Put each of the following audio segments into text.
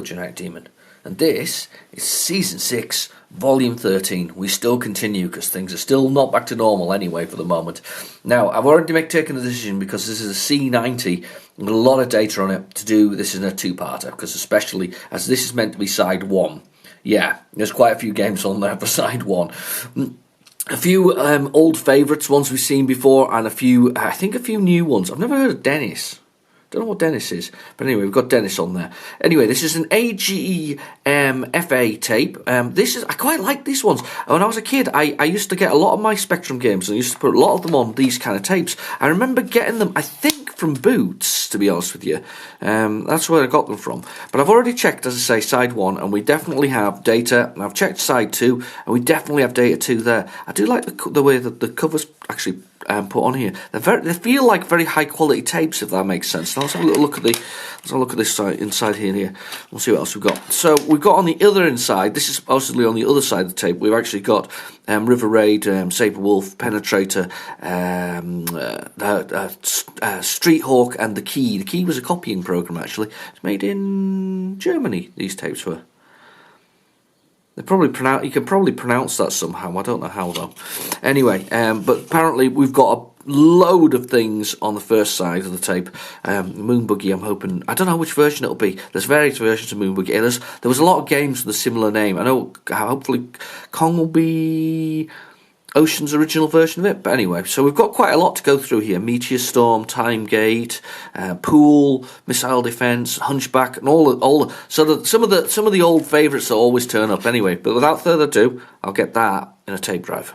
Genetic Demon. And this is Season 6, Volume 13. We still continue because things are still not back to normal anyway for the moment. Now, I've already taken a decision because this is a C90 and a lot of data on it to do this in a two-parter, because especially as this is meant to be Side 1. Yeah, there's quite a few games on there for Side 1. A few old favourites, ones we've seen before, and a few new ones. I've never heard of Dennis. Don't know what Dennis is, but anyway, we've got Dennis on there. Anyway, this is an AGE FA tape. I quite like these ones. When I was a kid, I used to get a lot of my Spectrum games, and I used to put a lot of them on these kind of tapes. I remember getting them, I think, from Boots, to be honest with you. That's where I got them from. But I've already checked, as I say, Side 1, and we definitely have data. And I've checked Side 2, and we definitely have data 2 there. I do like the way that the covers actually put on here. They feel like very high quality tapes, if that makes sense. Now let's have a little look at this side, inside here. We'll see what else we've got. So we've got on the other inside. This is obviously on the other side of the tape. We've actually got River Raid, Saber Wolf, Penetrator, Street Hawk, and the Key. The Key was a copying program actually. It's made in Germany. These tapes were. You can probably pronounce that somehow. I don't know how though. Anyway, but apparently we've got a load of things on the first side of the tape. Moon Buggy, I'm hoping. I don't know which version it'll be. There's various versions of Moon Buggy. There was a lot of games with a similar name. I know. Hopefully, Kong will be Ocean's original version of it. But anyway, so we've got quite a lot to go through here. Meteor Storm, Time Gate, Pool, Missile Defense, Hunchback, and all. So some of the old favourites that always turn up. Anyway, but without further ado, I'll get that in a tape drive.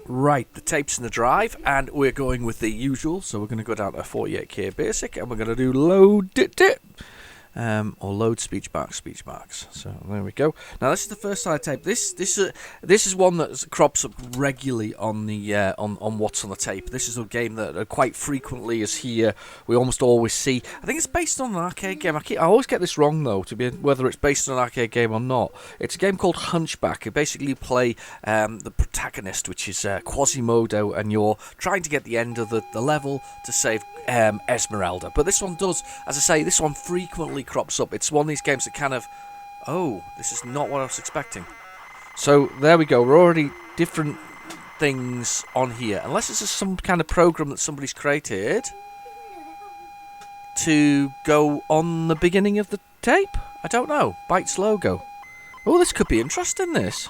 Right, the tape's in the drive, and we're going with the usual, so we're going to go down to 48K basic, and we're going to do load it, or load speech marks. So there we go. Now this is the first side tape. This is one that crops up regularly on the on what's on the tape. This is a game that quite frequently is here. We almost always see. I think it's based on an arcade game. I always get this wrong though, whether it's based on an arcade game or not. It's a game called Hunchback. You basically play the protagonist, which is Quasimodo, and you're trying to get the end of the level to save Esmeralda. But this one does, as I say, this one frequently crops up. It's one of these games that kind of, this is not what I was expecting. So there we go. We're already different things on here. Unless it's just some kind of program that somebody's created to go on the beginning of the tape. I don't know. Bytes logo. Oh, this could be interesting, this.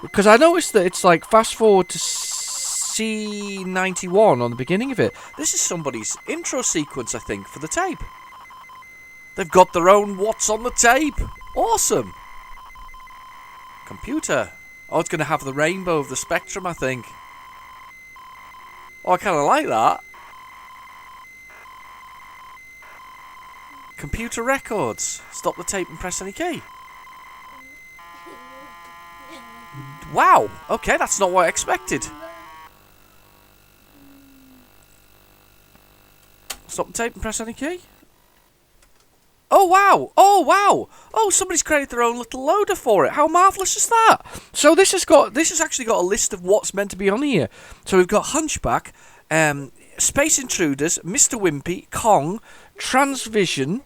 Because I noticed that it's like fast forward to C91 on the beginning of it. This is somebody's intro sequence, I think, for the tape. They've got their own what's on the tape. Awesome. Computer. Oh, it's going to have the rainbow of the Spectrum, I think. Oh, I kind of like that. Computer records. Stop the tape and press any key. Wow. Okay, that's not what I expected. Stop the tape and press any key. Oh wow! Oh wow! Oh, somebody's created their own little loader for it. How marvellous is that? So this has actually got a list of what's meant to be on here. So we've got Hunchback, Space Intruders, Mr. Wimpy, Kong, Transversion,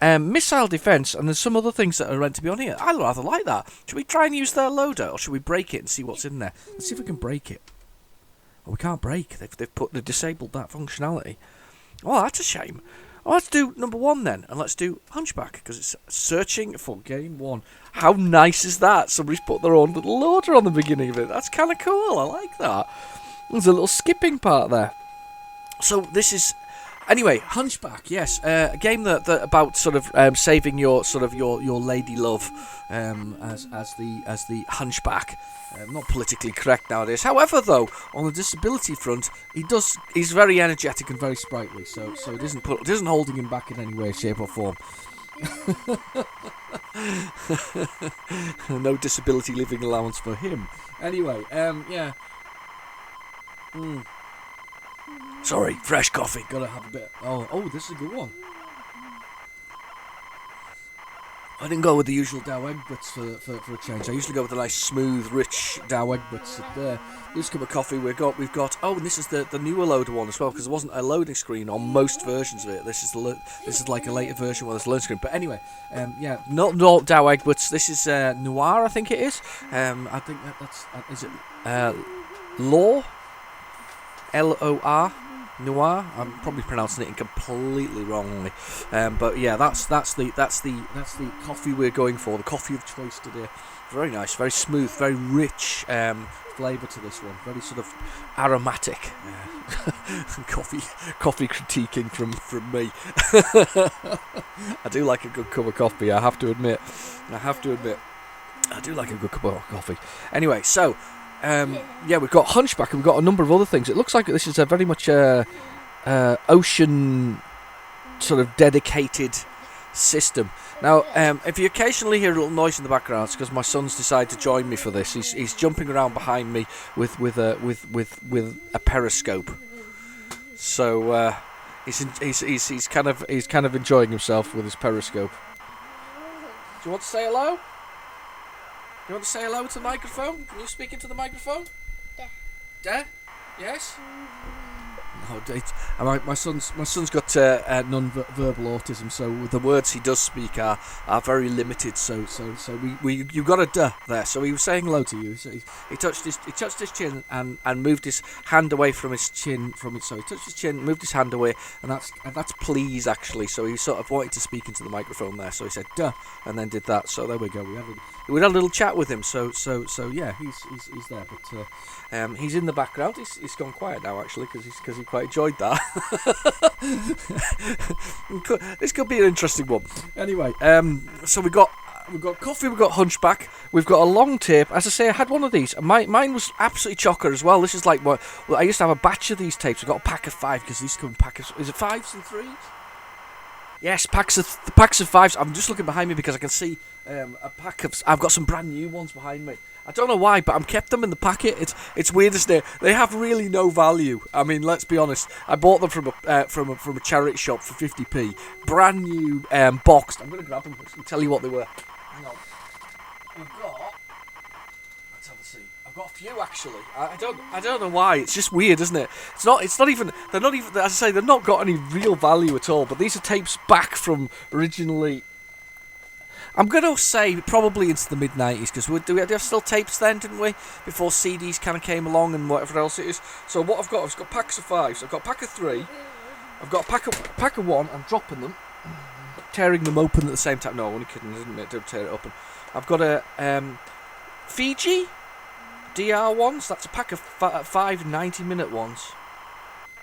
Missile Defense, and there's some other things that are meant to be on here. I rather like that. Should we try and use their loader, or should we break it and see what's in there? Let's see if we can break it. Oh, we can't break. They've disabled that functionality. Oh, that's a shame. Oh, let's do number 1 then, and let's do Hunchback, because it's searching for game 1. How nice is that? Somebody's put their own little loader on the beginning of it. That's kind of cool. I like that. There's a little skipping part there. So this is... Anyway, Hunchback, yes, a game that about sort of saving your lady love as the Hunchback. Not politically correct nowadays. However, though, on the disability front, he's very energetic and very sprightly. So it isn't holding him back in any way, shape, or form. No disability living allowance for him. Anyway, yeah. Sorry, fresh coffee. Gotta have a bit. Oh, this is a good one. I didn't go with the usual Dow Egberts for a change. I usually go with the nice, smooth, rich Dow Egberts. This cup of coffee we've got. Oh, and this is the newer loader one as well, because there wasn't a loading screen on most versions of it. This is like a later version where there's a loading screen. But anyway, yeah, not Dow Egberts. This is Noir, I think it is. I think that's is it Law, Lor. Noir. I'm probably pronouncing it completely wrongly, but yeah, that's the coffee we're going for. The coffee of choice today. Very nice, very smooth, very rich flavour to this one. Very sort of aromatic. Coffee critiquing from me. I do like a good cup of coffee. I have to admit. I do like a good cup of coffee. Anyway, so. Yeah, we've got Hunchback and we've got a number of other things. It looks like this is a very much ocean sort of dedicated system. Now, if you occasionally hear a little noise in the background, it's because my son's decided to join me for this. He's jumping around behind me with a periscope. So he's kind of enjoying himself with his periscope. Do you want to say hello? You want to say hello to the microphone? Can you speak into the microphone? Yeah. Yes? No, my son's got non-verbal autism, so the words he does speak are very limited. So you got a duh there. So he was saying hello to you. So he touched his chin and moved his hand away from his chin So he touched his chin, moved his hand away, and that's please actually. So he sort of wanted to speak into the microphone there. So he said duh, and then did that. So there we go. We had a little chat with him. So yeah, he's there, but he's in the background. He's gone quiet now actually because he quite enjoyed that. This could be an interesting one. Anyway, so we've got coffee, we've got Hunchback, we've got a long tape. As I say, I had one of these. Mine was absolutely chocker as well. This is like I used to have a batch of these tapes. I got a pack of 5 because these come in pack of. Is it 5s and 3s? Yes, packs of 5s. I'm just looking behind me because I can see a pack of. I've got some brand new ones behind me. I don't know why, but I'm kept them in the packet. It's weird, isn't it? They have really no value. I mean, let's be honest. I bought them from a charity shop for 50p, brand new, boxed. I'm gonna grab them and tell you what they were. Hang on. Let's have a see. I've got a few actually. I don't know why. It's just weird, isn't it? It's not even. They're not even. As I say, they've not got any real value at all. But these are tapes back from originally. I'm going to say probably into the mid-90s, because we have still tapes then, didn't we? Before CDs kind of came along and whatever else it is. So what I've got packs of 5s. I've got a pack of 3. I've got a pack of 1. I'm dropping them. Tearing them open at the same time. No, I'm only kidding. I didn't tear it open. I've got a Fiji DR ones. That's a pack of 5 90-minute ones.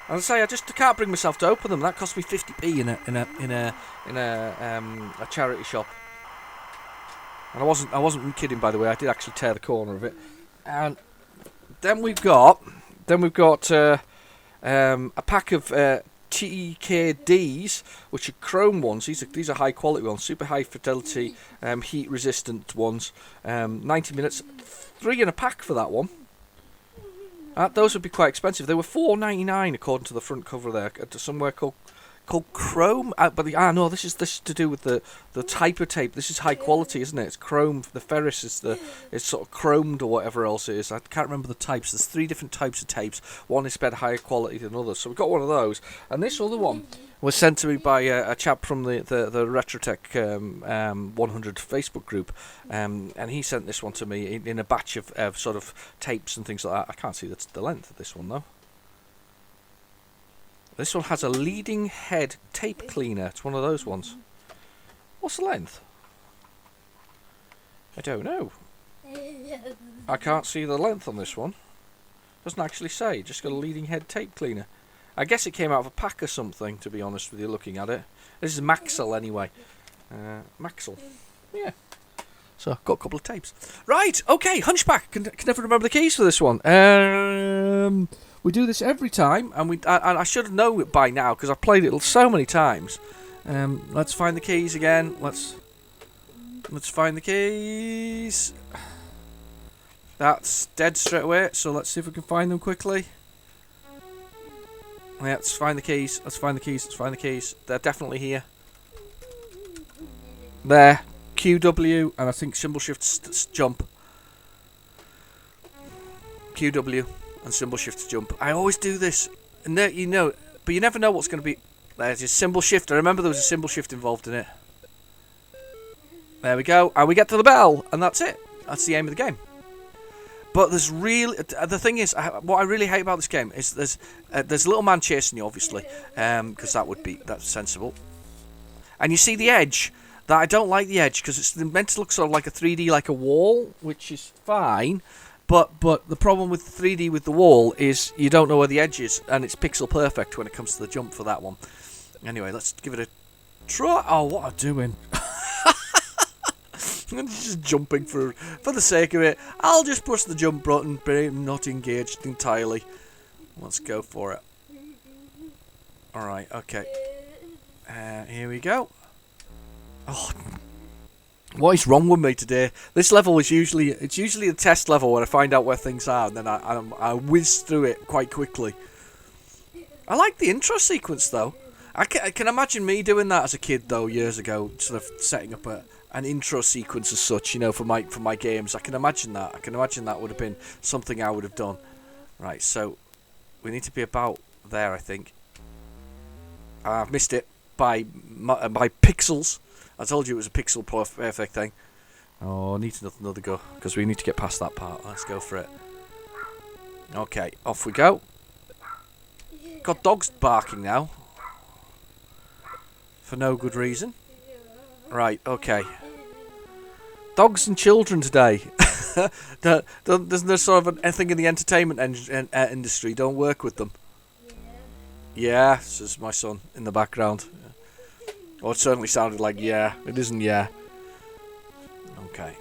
As I say, I can't bring myself to open them. That cost me 50p in a charity shop. And I wasn't kidding, by the way. I did actually tear the corner of it. And then we've got a pack of TKDs, which are chrome ones. These are high quality ones, super high fidelity, heat resistant ones. 90 minutes, 3 in a pack for that one. Those would be quite expensive. They were $4.99 according to the front cover there. Somewhere called chrome, no, this is to do with the type of tape. This is high quality, isn't it? It's chrome. The ferrous is sort of chromed or whatever else it is. I can't remember the types. There's 3 different types of tapes. One is better higher quality than others. So we've got one of those, and this other one was sent to me by a chap from the Retrotech 100 Facebook group, and he sent this one to me in a batch of sort of tapes and things like that. I can't see the length of this one though. This one has a leading head tape cleaner. It's one of those ones. What's the length? I don't know. I can't see the length on this one. Doesn't actually say. Just got a leading head tape cleaner. I guess it came out of a pack or something, to be honest with you, looking at it. This is Maxell anyway. Maxell. Yeah. So, got a couple of tapes. Right, okay, Hunchback. Can never remember the keys for this one. We do this every time, and I should know it by now, because I've played it so many times. Let's find the keys again. Let's find the keys. That's dead straight away, so let's see if we can find them quickly. Yeah, let's find the keys. Let's find the keys. They're definitely here. There. QW, and I think symbol shift jump. QW and symbol shift jump. I always do this, and there, you know, but you never know what's going to be. There's a symbol shift. I remember there was a symbol shift involved in it. There we go, and we get to the bell, and that's it. That's the aim of the game. But there's really, the thing is, what I really hate about this game is there's a little man chasing you, obviously, because that's sensible. And you see the edge. That I don't like the edge because it's meant to look sort of like a 3D, like a wall, which is fine. But the problem with 3D with the wall is you don't know where the edge is, and it's pixel perfect when it comes to the jump for that one. Anyway, let's give it a try. Oh, what am I doing? I'm just jumping for the sake of it. I'll just push the jump button, but I'm not engaged entirely. Let's go for it. Alright, okay. Here we go. Oh, what is wrong with me today? This level is usually a test level where I find out where things are, and then I whiz through it quite quickly. I like the intro sequence though. I can imagine me doing that as a kid though, years ago, sort of setting up an intro sequence as such, you know, for my games. I can imagine that. I can imagine that would have been something I would have done. Right, so we need to be about there, I think. I've missed it by pixels. I told you it was a pixel perfect thing. Oh, I need another go, because we need to get past that part. Let's go for it. Okay, off we go. Got dogs barking now. For no good reason. Right, okay. Dogs and children today. There's no sort of anything in the entertainment industry. Don't work with them. Yeah, says my son in the background. Or it certainly sounded like yeah. It isn't yeah. Okay.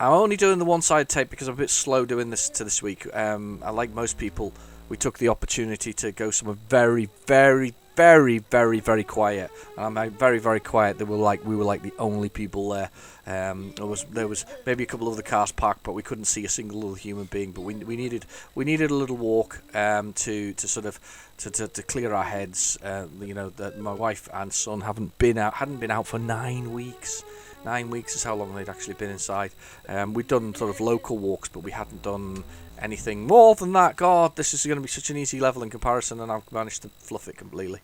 I'm only doing the one-side tape because I'm a bit slow doing this week. I like most people, we took the opportunity to go somewhere very, very, very, very, very quiet. And I'm very, very quiet. We were like the only people there. There was maybe a couple of the cars parked, but we couldn't see a single little human being. But we needed a little walk to sort of to clear our heads. You know, that my wife and son hadn't been out for 9 weeks. 9 weeks is how long they'd actually been inside. We'd done sort of local walks, but we hadn't done anything more than that. God, this is going to be such an easy level in comparison, and I've managed to fluff it completely.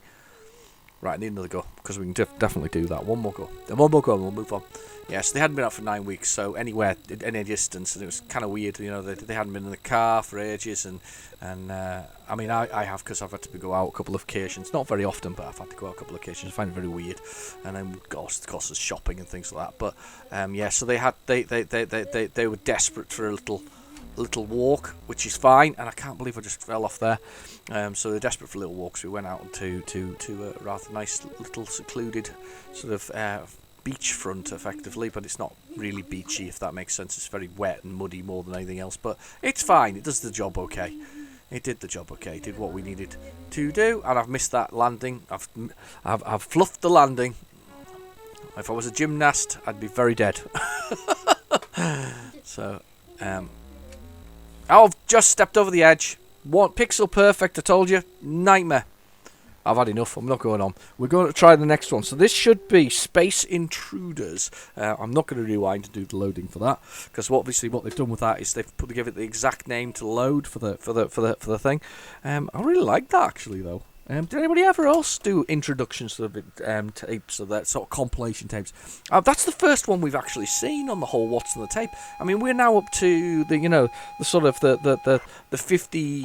Right, I need another go, because we can definitely do that. One more go, and we'll move on. Yes, they hadn't been out for 9 weeks, so anywhere, any distance, and it was kind of weird, you know, they hadn't been in the car for ages, and I mean, I have, because I've had to go out a couple of occasions, not very often, but I've had to go out a couple of occasions. I find it very weird, and then cost us shopping and things like that. But yeah, so they were desperate for a little walk, which is fine, and I can't believe I just fell off there. So they're desperate for little walks. We went out to a rather nice little secluded sort of beachfront, effectively, but it's not really beachy, if that makes sense. It's very wet and muddy more than anything else, but it's fine. It does the job okay. It did the job okay. It did what we needed to do, and I've missed that landing. I've fluffed the landing. If I was a gymnast, I'd be very dead. So, I've just stepped over the edge. One pixel perfect, I told you. Nightmare. I've had enough. I'm not going on. We're going to try the next one. So this should be Space Intruders. I'm not going to rewind and do the loading for that, because obviously what they've done with that is they've give it the exact name to load for the thing. I really like that, actually, though. Did anybody ever else do introductions to the tapes, or that sort of compilation tapes? That's the first one we've actually seen on the whole What's on the Tape. I mean, we're now up to the sort of the 50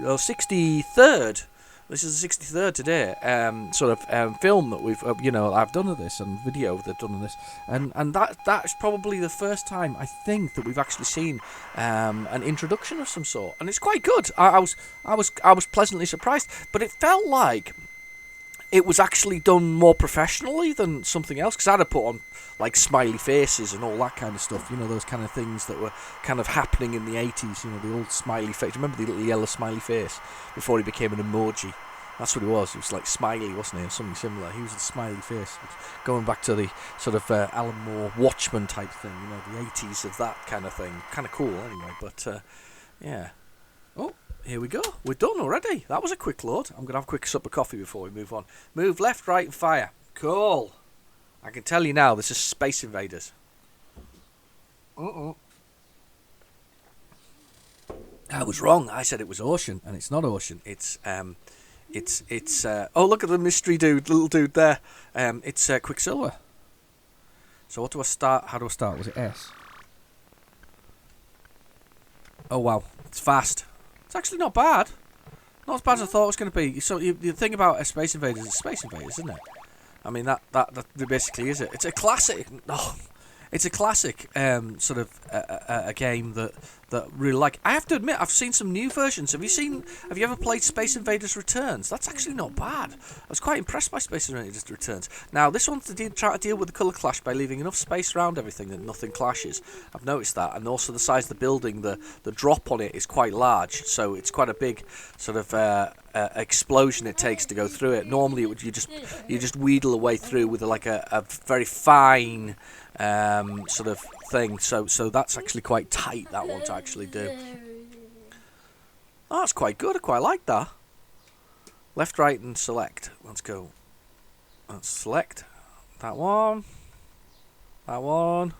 or 63rd. This is the 63rd today, film that we've, I've done of this, and video they've done of this, and that's probably the first time, I think, that we've actually seen an introduction of some sort, and it's quite good. I was pleasantly surprised, but it felt like it was actually done more professionally than something else, because I'd have put on like smiley faces and all that kind of stuff, those kind of things that were kind of happening in the 80s, the old smiley face. Remember the little yellow smiley face before he became an emoji? That's what he was. He was like Smiley, wasn't he, or something similar. He was a smiley face, going back to the sort of Alan Moore Watchmen type thing, the 80s of that kind of thing. Kind of cool anyway, but yeah. Oh, here we go. We're done already. That was a quick load. I'm going to have a quick sup of coffee before we move on. Move left, right, and fire. Cool. I can tell you now, this is Space Invaders. I was wrong. I said it was Ocean, and it's not Ocean. It's oh, look at the mystery dude, little dude there. It's Quicksilver. So what do I start? How do I start? Was it S? Oh wow, it's fast. It's actually not bad. Not as bad as I thought it was going to be. So you think about Space Invaders, it's Space Invaders, isn't it? I mean that basically is it. It's a classic. Oh, it's a classic sort of a game that really like. I have to admit, I've seen some new versions. Have you ever played Space Invaders Returns? That's actually not bad. I was quite impressed by Space Invaders Returns. Now, this one's try to deal with the colour clash by leaving enough space around everything that nothing clashes. I've noticed that, and also the size of the building, the drop on it is quite large, so it's quite a big sort of explosion it takes to go through it. Normally, you just wheedle a way through with like a very fine sort of thing. So that's actually quite tight, that one, to actually do. Oh, that's quite good. I quite like that. Left, right, and select. Let's go. Let's select that one. That one.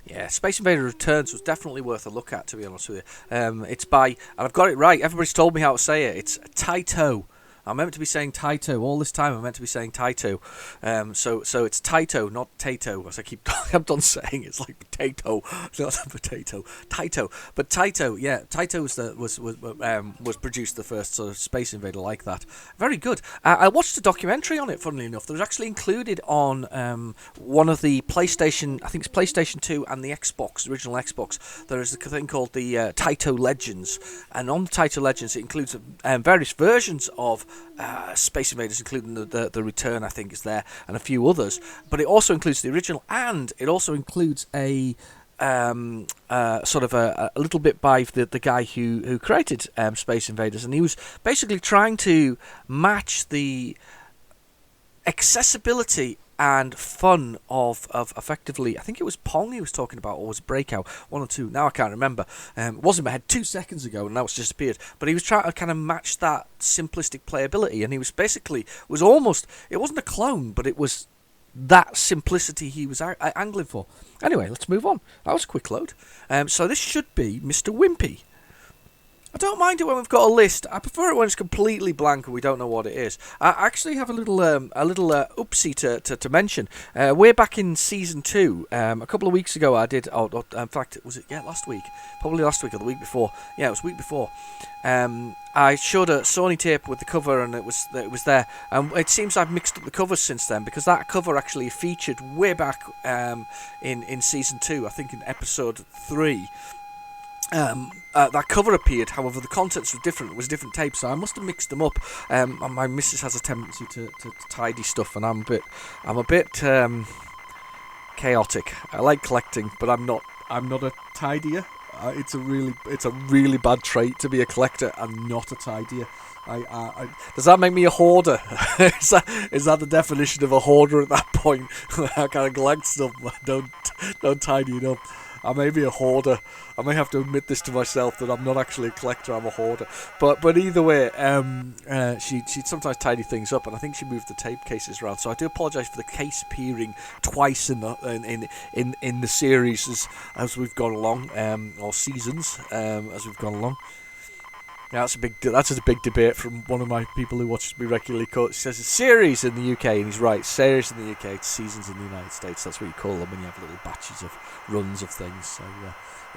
Yeah, Space Invader Returns was definitely worth a look at, to be honest with you. It's by, and I've got it right, everybody's told me how to say it, it's Taito. I'm meant to be saying Taito all this time. I'm meant to be saying Taito. So it's Taito, not Tato, as I keep on saying. It's like potato, not a potato. Taito, but Taito, yeah, Taito was produced the first sort of Space Invader like that. Very good. I watched a documentary on it. Funnily enough, there was actually included on one of the PlayStation. I think it's PlayStation 2 and the Xbox, original Xbox. There is a thing called the Taito Legends, and on the Taito Legends it includes various versions of Space Invaders, including the Return, I think, is there, and a few others. But it also includes the original, and it also includes a sort of a little bit by the guy who created Space Invaders, and he was basically trying to match the accessibility and fun of effectively, I think it was Pong he was talking about, or was it Breakout, one or two, now I can't remember. It was in my head 2 seconds ago, and now it's disappeared. But he was trying to kind of match that simplistic playability, and he was basically, it wasn't a clone, but it was that simplicity he was angling for. Anyway, let's move on. That was a quick load. So this should be Mr. Wimpy. I don't mind it when we've got a list. I prefer it when it's completely blank and we don't know what it is. I actually have a little oopsie to mention. Way back in Season 2, a couple of weeks ago I did, in fact, was it last week? Probably last week or the week before. Yeah, it was the week before. I showed a Sony tape with the cover, and it was there. It seems I've mixed up the covers since then, because that cover actually featured way back in Season 2, I think in Episode 3. That cover appeared, however the contents were different. It was different tapes, so I must have mixed them up. And my missus has a tendency to tidy stuff, and I'm a bit chaotic. I like collecting, but I'm not a tidier. It's a really bad trait to be a collector and not a tidier. Does that make me a hoarder? is that the definition of a hoarder at that point? I kind of collect stuff, but don't tidy it up. I may be a hoarder. I may have to admit this to myself, that I'm not actually a collector, I'm a hoarder. But either way, she'd sometimes tidy things up, and I think she moved the tape cases around. So I do apologise for the case appearing twice in the series as we've gone along, or seasons as we've gone along. Now that's a big debate from one of my people who watches me regularly. He says it's series in the UK, and he's right. Series in the UK, it's seasons in the United States. That's what you call them when you have little batches of runs of things. So yeah,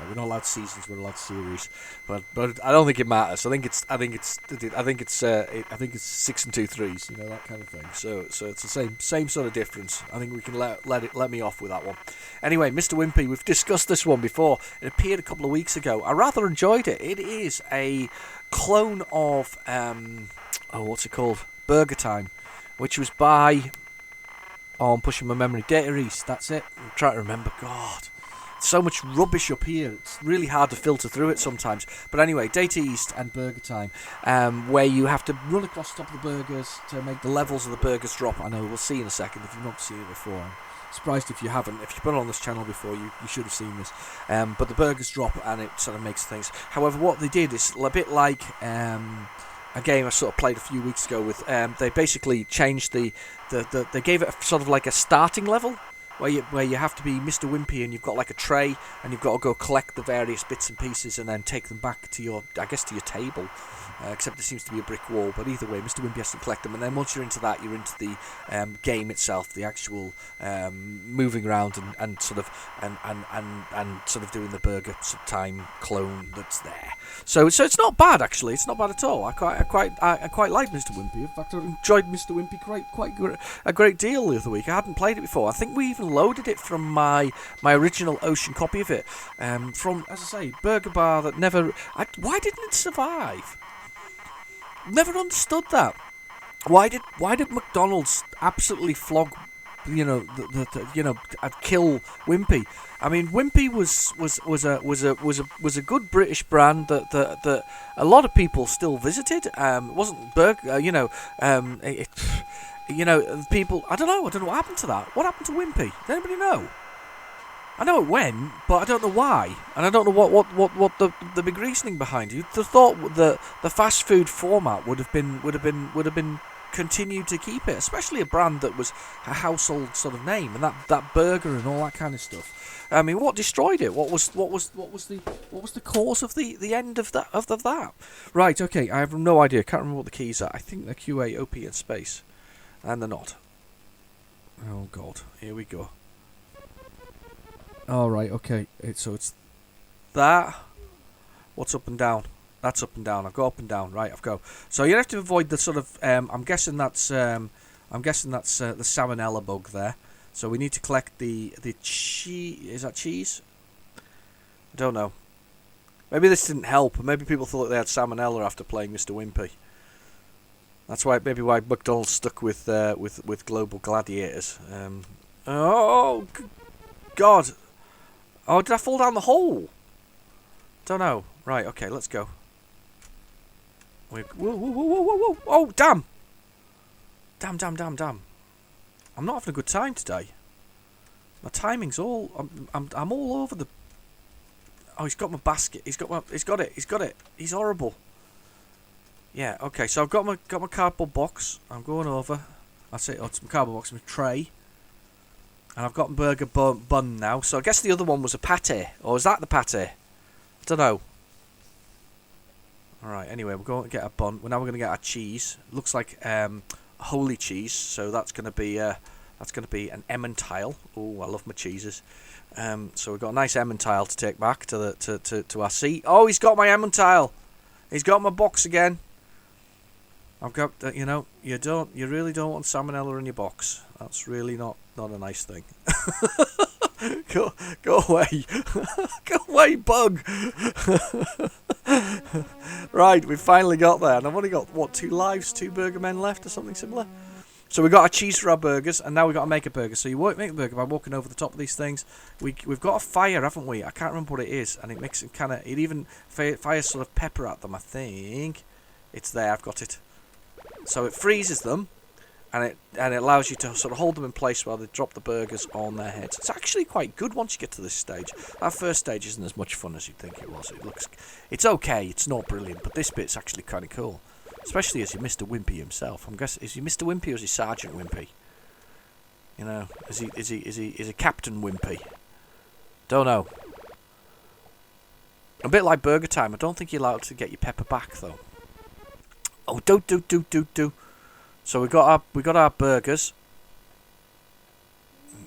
we're not allowed seasons, we're allowed series. But I don't think it matters. I think it's 6 and 2 3s, that kind of thing. So it's the same sort of difference. I think we can let me off with that one. Anyway, Mr. Wimpy, we've discussed this one before. It appeared a couple of weeks ago. I rather enjoyed it. It is a clone of what's it called? Burger Time, which was by I'm pushing my memory. Data East, that's it. I'm trying to remember. God, so much rubbish up here. It's really hard to filter through it sometimes. But anyway, Data East and Burger Time, where you have to run across the top of the burgers to make the levels of the burgers drop. I know, we'll see in a second if you've not seen it before. I'm surprised if you haven't. If you've been on this channel before, you should have seen this. But the burgers drop and it sort of makes things. However, what they did is a bit like a game I sort of played a few weeks ago with. They basically changed they gave it sort of like a starting level where you have to be Mr. Wimpy, and you've got like a tray, and you've got to go collect the various bits and pieces and then take them back to your table. Except there seems to be a brick wall, but either way, Mr. Wimpy has to collect them, and then once you're into that, you're into the game itself, the actual moving around and sort of doing the burger time clone that's there. So it's not bad actually. It's not bad at all. I quite like Mr. Wimpy. In fact, I enjoyed Mr. Wimpy quite a great deal the other week. I hadn't played it before. I think we even loaded it from my original Ocean copy of it. From, as I say, Burger Bar that never. Why didn't it survive? Never understood that. Why did McDonald's absolutely flog, kill Wimpy? I mean, Wimpy was a good British brand that a lot of people still visited. It wasn't burger, people. I don't know what happened to that. What happened to Wimpy? Does anybody know? I know it went, but I don't know why, and I don't know what the big reasoning behind it. You'd have thought the fast food format would have been continued to keep it, especially a brand that was a household sort of name, and that burger and all that kind of stuff. I mean, what destroyed it? What was the cause of the end of that? Right, okay, I have no idea. Can't remember what the keys are. I think they're QA, OP, and space, and they're not. Oh God, here we go. All right, okay. So it's that. What's up and down? That's up and down. I've got up and down. Right, I've got. So you have to avoid the sort of. I'm guessing that's the salmonella bug there. So we need to collect the cheese. Is that cheese? I don't know. Maybe this didn't help. Maybe people thought they had salmonella after playing Mr. Wimpy. That's why McDonald's stuck with Global Gladiators. Oh God. Oh, did I fall down the hole? Don't know. Right, okay, let's go. Whoa. Oh, damn. Damn. I'm not having a good time today. My timing's all... I'm all over the... Oh, he's got my basket. He's got it. He's horrible. Yeah, okay, so I've got my cardboard box. I'm going over. That's it. Oh, it's my cardboard box, my tray. And I've got a burger bun now. So I guess the other one was a pate. Or is that the pate? I don't know. Alright, anyway, we're going to get a bun. Now we're going to get our cheese. Looks like holy cheese. So that's going to be an Emmentaler. Oh, I love my cheeses. So we've got a nice Emmentaler to take back to our seat. Oh, he's got my Emmentaler. He's got my box again. I've got you really don't want salmonella in your box. That's really not a nice thing. Go away. Go away, bug. Right, we finally got there, and I've only got 2 lives, 2 burger men left or something similar. So we got our cheese for our burgers, and now we got to make a burger. So you won't make a burger by walking over the top of these things. We've got a fire, haven't we? I can't remember what it is, and it makes it it even fires sort of pepper at them. I think it's there. I've got it. So it freezes them, and it allows you to sort of hold them in place while they drop the burgers on their heads. It's actually quite good once you get to this stage. That first stage isn't as much fun as you'd think it was. It's okay. It's not brilliant, but this bit's actually kind of cool. Especially as you Mr. Wimpy himself. I'm guessing, is he Mr. Wimpy or is he Sergeant Wimpy? You know, is he Captain Wimpy? Don't know. A bit like Burger Time. I don't think you're allowed to get your pepper back though. Oh, do. So we got our burgers,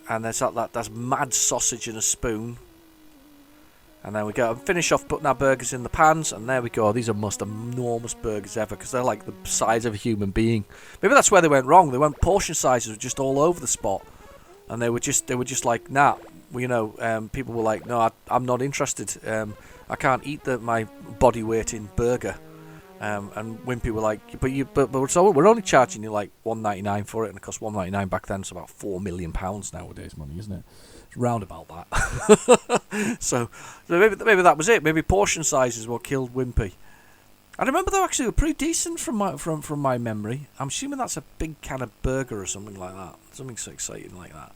and there's mad sausage in a spoon. And then we go and finish off putting our burgers in the pans, and there we go. These are the most enormous burgers ever because they're like the size of a human being. Maybe that's where they went wrong. They went portion sizes were just all over the spot, and they were just like, nah. People were like, no, I'm not interested. I can't eat my body weight in burger. And Wimpy were like, but so we're only charging you like $1.99 for it, and it cost $1.99 back then. It's about £4 million nowadays money, isn't it? It's round about that. so maybe that was it. Maybe portion size is what killed Wimpy. I remember they actually were pretty decent from my memory. I'm assuming that's a big can of burger or something like that. Something so exciting like that.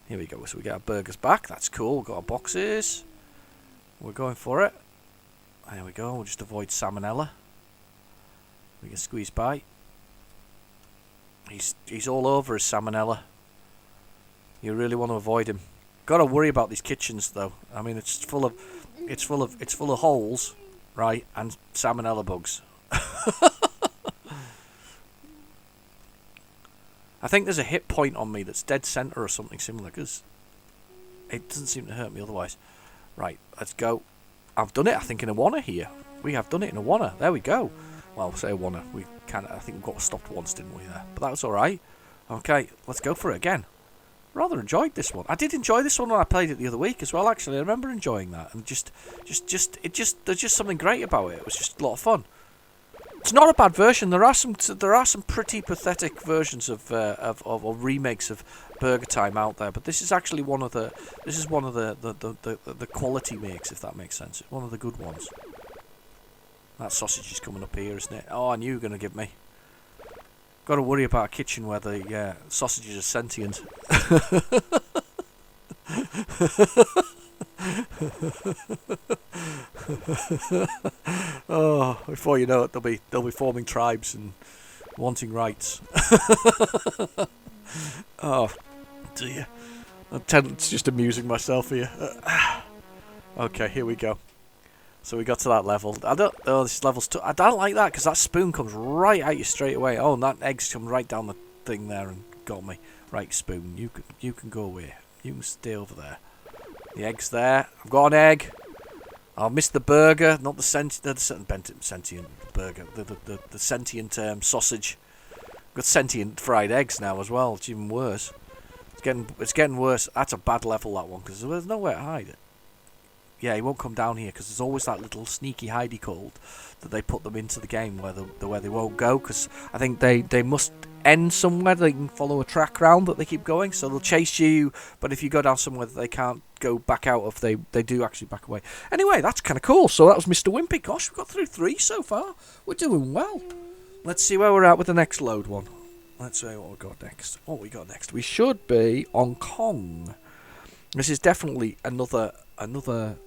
Here we go. So we get our burgers back. That's cool. We've got our boxes. We're going for it. There we go. We'll just avoid salmonella. We can squeeze by. He's all over his salmonella. You really want to avoid him. Got to worry about these kitchens though. I mean, it's full of holes, right, and salmonella bugs. I think there's a hit point on me that's dead center or something similar, because it doesn't seem to hurt me otherwise. Right, let's go. I've done it, I think, in a wanna here. We have done it in a wanna. There we go. Well, say a wanna. I think we got stopped once, didn't we, there? But that was alright. Okay, let's go for it again. Rather enjoyed this one. I did enjoy this one when I played it the other week as well, actually. I remember enjoying that. And there's just something great about it. It was just a lot of fun. It's not a bad version. There are some pretty pathetic versions of remakes of Burger Time out there, but this is actually one of the quality makes, if that makes sense. It's one of the good ones. That sausage is coming up here, isn't it? Oh, I knew you were going to give me. Got to worry about a kitchen where the sausages are sentient. Oh, before you know it, they'll be forming tribes and wanting rights. Oh dear, I'm just amusing myself here. Okay, here we go. So we got to that level. This level's I don't like that, because that spoon comes right at you straight away. Oh, and that egg's come right down the thing there and got me. Right, spoon, you can go away. You can stay over there. The egg's there. I've got an egg. I've missed the burger, not the sentient burger. The sentient sausage. I've got sentient fried eggs now as well. It's even worse. It's getting worse. That's a bad level, that one, because there's nowhere to hide it. Yeah, he won't come down here because there's always that little sneaky hidey code that they put them into the game where they won't go, because I think they must end somewhere. They can follow a track round that they keep going, so they'll chase you, but if you go down somewhere that they can't go back out of, they do actually back away. Anyway, that's kind of cool. So that was Mr. Wimpy. Gosh, we've got through 3 so far. We're doing well. Let's see where we're at with the next load one. Let's see what we got next. We should be on Kong. This is definitely another. I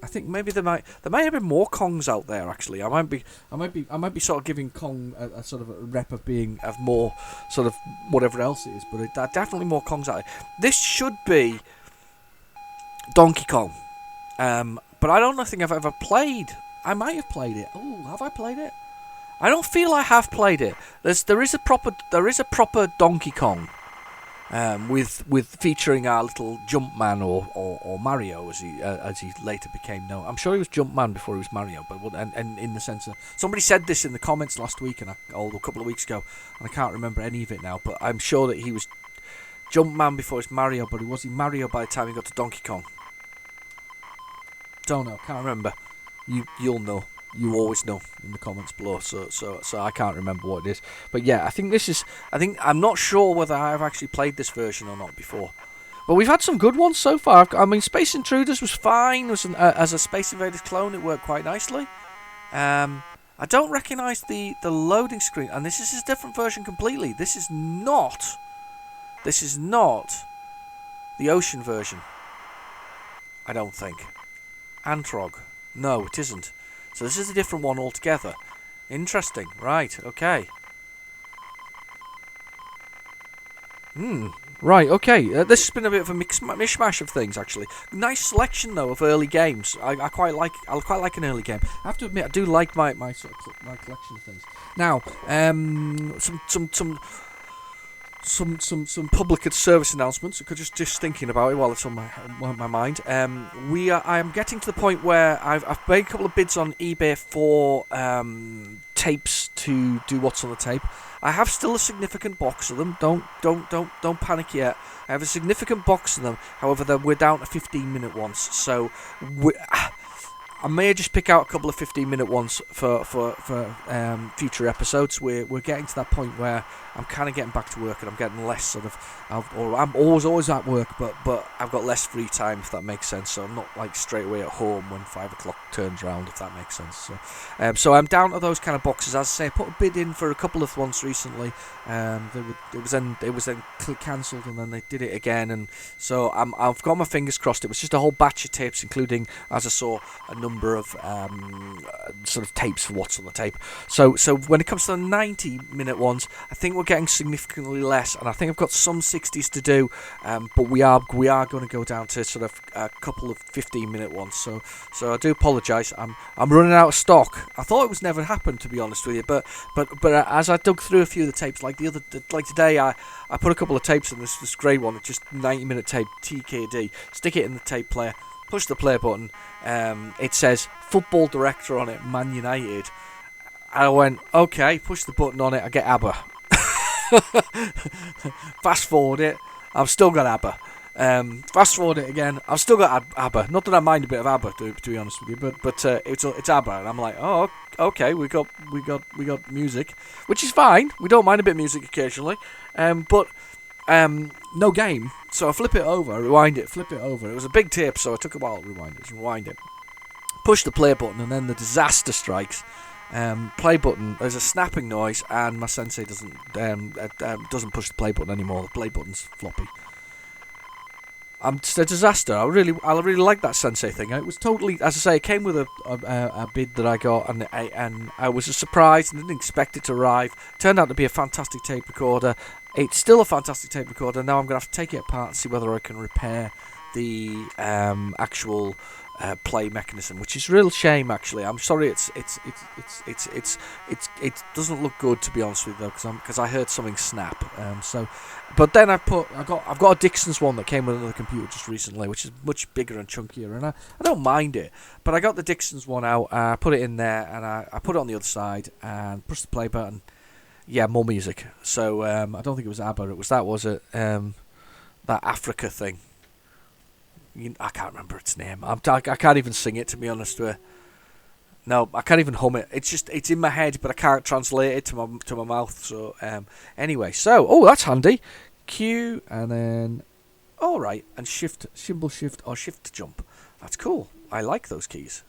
think maybe there might have been more Kongs out there. Actually, I might be sort of giving Kong a sort of a rep of more sort of whatever else it is. But there are definitely more Kongs out there. This should be Donkey Kong, but I don't think I've ever played. I might have played it. Oh, have I played it? I don't feel I have played it. There is a proper Donkey Kong. With featuring our little Jumpman or Mario as he later became known. I'm sure he was Jumpman before he was Mario, but and in the sense of, somebody said this in the comments last week or a couple of weeks ago, and I can't remember any of it now. But I'm sure that he was Jumpman before he was Mario, but he wasn't Mario by the time he got to Donkey Kong. Don't know, can't remember. You'll know. You always know in the comments below, so I can't remember what it is. But yeah, I think I'm not sure whether I've actually played this version or not before. But we've had some good ones so far. I mean, Space Intruders was fine. It was as a Space Invaders clone, it worked quite nicely. I don't recognise the loading screen, and this is a different version completely. This is not the Ocean version. I don't think. Antrog. No, it isn't. So this is a different one altogether. Interesting. Right, okay. Right, okay. This has been a bit of a mishmash of things, actually. Nice selection, though, of early games. I quite like an early game. I have to admit, I do like my sort of my collection of things. Now, some public service announcements. I could just thinking about it while it's on my mind. I am getting to the point where I've made a couple of bids on eBay for tapes to do what's on the tape. I have still a significant box of them. Don't panic yet. I have a significant box of them. However, we're down to 15-minute ones. So I may just pick out a couple of 15-minute ones for future episodes. We're getting to that point where I'm kind of getting back to work and I'm getting less sort of, or I'm always at work, but I've got less free time, if that makes sense. So I'm not like straight away at home when 5 o'clock turns around, if that makes sense. So I'm down to those kind of boxes. As I say, I put a bid in for a couple of ones recently. It was then cancelled, and then they did it again, and so I've got my fingers crossed. It was just a whole batch of tapes, including, as I saw, a number number of sort of tapes for what's on the tape. So when it comes to the 90-minute ones, I think we're getting significantly less, and I think I've got some 60s to do, but we are going to go down to sort of a couple of 15-minute ones. So I do apologise. I'm running out of stock. I thought it was never happened, to be honest with you, but as I dug through a few of the tapes, like today, I put a couple of tapes in this grey one, just 90-minute tape, TKD. Stick it in the tape player, push the play button. It says Football Director on it, Man United. I went, okay, push the button on it, I get ABBA. Fast forward it, I've still got ABBA. Fast forward it again, I've still got ABBA. Not that I mind a bit of ABBA, to be honest with you, but it's ABBA, and I'm like, oh, okay, we got music, which is fine. We don't mind a bit of music occasionally, but no game. So I flip it over, rewind it, flip it over. It was a big tape, so it took a while to rewind it. Push the play button, and then the disaster strikes. Play button. There's a snapping noise, and my sensei doesn't push the play button anymore. The play button's floppy. It's a disaster. I really like that sensei thing. It was totally, as I say, it came with a bid that I got, and I was surprised and didn't expect it to arrive. Turned out to be a fantastic tape recorder. It's still a fantastic tape recorder. Now I'm going to have to take it apart and see whether I can repair the actual play mechanism, which is a real shame. Actually, I'm sorry. It doesn't look good, to be honest with you, because I heard something snap. But then I've got a Dixon's one that came with another computer just recently, which is much bigger and chunkier, and I don't mind it. But I got the Dixon's one out, I put it in there, and I put it on the other side and pushed the play button. Yeah, more music. So I don't think it was ABBA. It was that Africa thing. I can't remember its name. I can't even sing it, to be honest with you. No, I can't even hum it. It's in my head, but I can't translate it to my mouth. So anyway, that's handy. Q and then right, and shift, symbol shift or shift to jump. That's cool. I like those keys.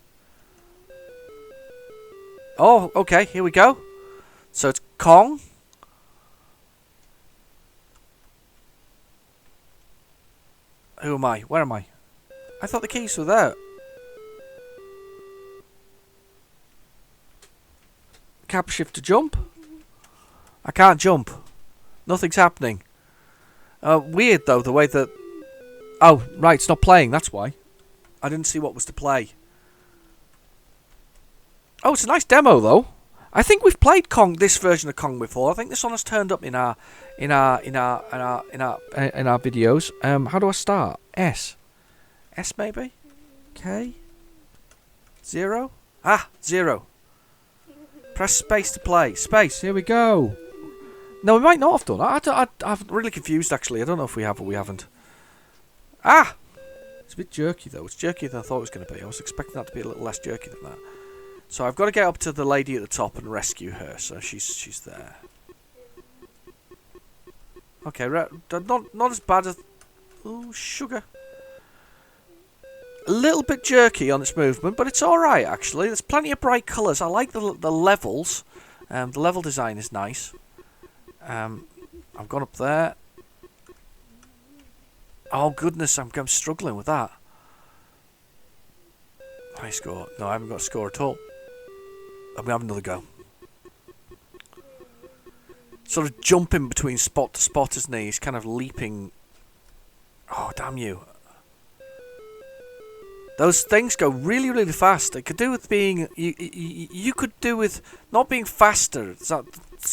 Oh, okay, here we go. So it's Kong. Who am I? Where am I? I thought the keys were there. Cap shift to jump. I can't jump. Nothing's happening. Weird though, the way that... Oh, right, it's not playing, that's why. I didn't see what was to play. Oh, it's a nice demo though. I think we've played this version of Kong before. I think this one has turned up in our videos. How do I start? S maybe? K? 0? 0. Press space to play. Space, here we go. No, we might not have done. I'm really confused, actually. I don't know if we have or we haven't. It's a bit jerky, though. It's jerkier than I thought it was going to be. I was expecting that to be a little less jerky than that. So I've got to get up to the lady at the top and rescue her. So she's there. Okay, not as bad as... Ooh, sugar. A little bit jerky on its movement, but it's alright, actually. There's plenty of bright colours. I like the levels. The level design is nice. I've gone up there. Oh, goodness, I'm struggling with that. High score. No, I haven't got a score at all. I'm going to have another go. Sort of jumping between spot to spot, isn't he? He's kind of leaping. Oh, damn you. Those things go really, really fast. It could do with being... You could do with not being faster. That's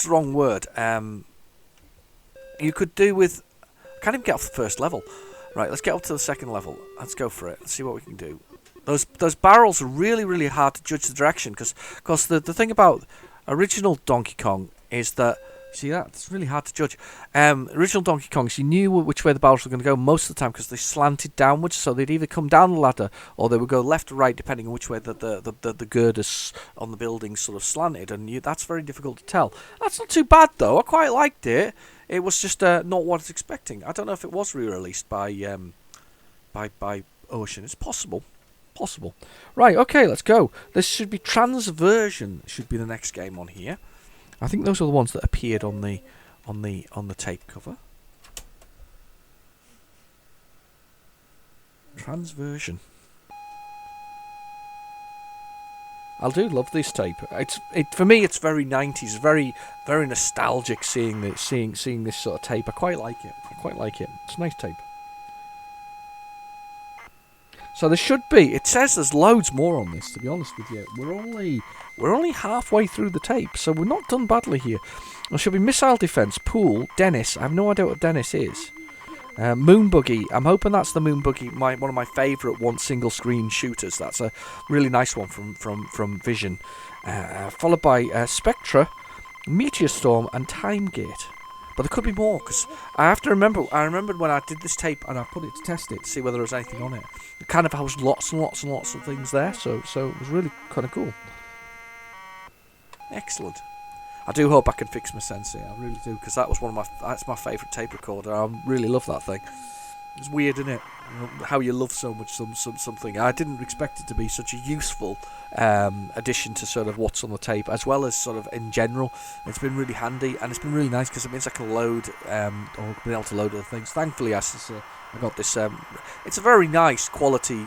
the wrong word. You could do with... I can't even get off the first level. Right, let's get up to the second level. Let's go for it. Let's see what we can do. Those barrels are really, really hard to judge the direction. Because the thing about original Donkey Kong is that... See that? It's really hard to judge. Original Donkey Kongs, you knew which way the barrels were going to go most of the time because they slanted downwards, so they'd either come down the ladder or they would go left or right depending on which way the girders on the building sort of slanted, and that's very difficult to tell. That's not too bad though. I quite liked it. It was just not what I was expecting. I don't know if it was re-released by Ocean. It's possible. Right. Okay. Let's go. This should be Transversion. Should be the next game on here. I think those are the ones that appeared on the tape cover. Transversion. I do love this tape. For me, it's very 90s, very very nostalgic seeing this sort of tape. I quite like it. It's a nice tape. So there should be. It says there's loads more on this. To be honest with you, we're only halfway through the tape, so we're not done badly here. There should be missile defense, pool, Dennis. I have no idea what Dennis is. Moon Buggy. I'm hoping that's the Moon Buggy. One of my favourite single screen shooters. That's a really nice one from Vision. Followed by Spectra, Meteor Storm, and Time Gate. But there could be more, because I have to remember. I remembered when I did this tape and I put it to test it to see whether there was anything on it. It kind of has lots and lots and lots of things there, so it was really kind of cool. Excellent. I do hope I can fix my Sensei. I really do, because that's my favourite tape recorder. I really love that thing. It's weird, isn't it? How you love so much something. I didn't expect it to be such a useful addition to sort of what's on the tape, as well as sort of in general. It's been really handy, and it's been really nice because it means I can load or be able to load other things. Thankfully, I got this. It's a very nice quality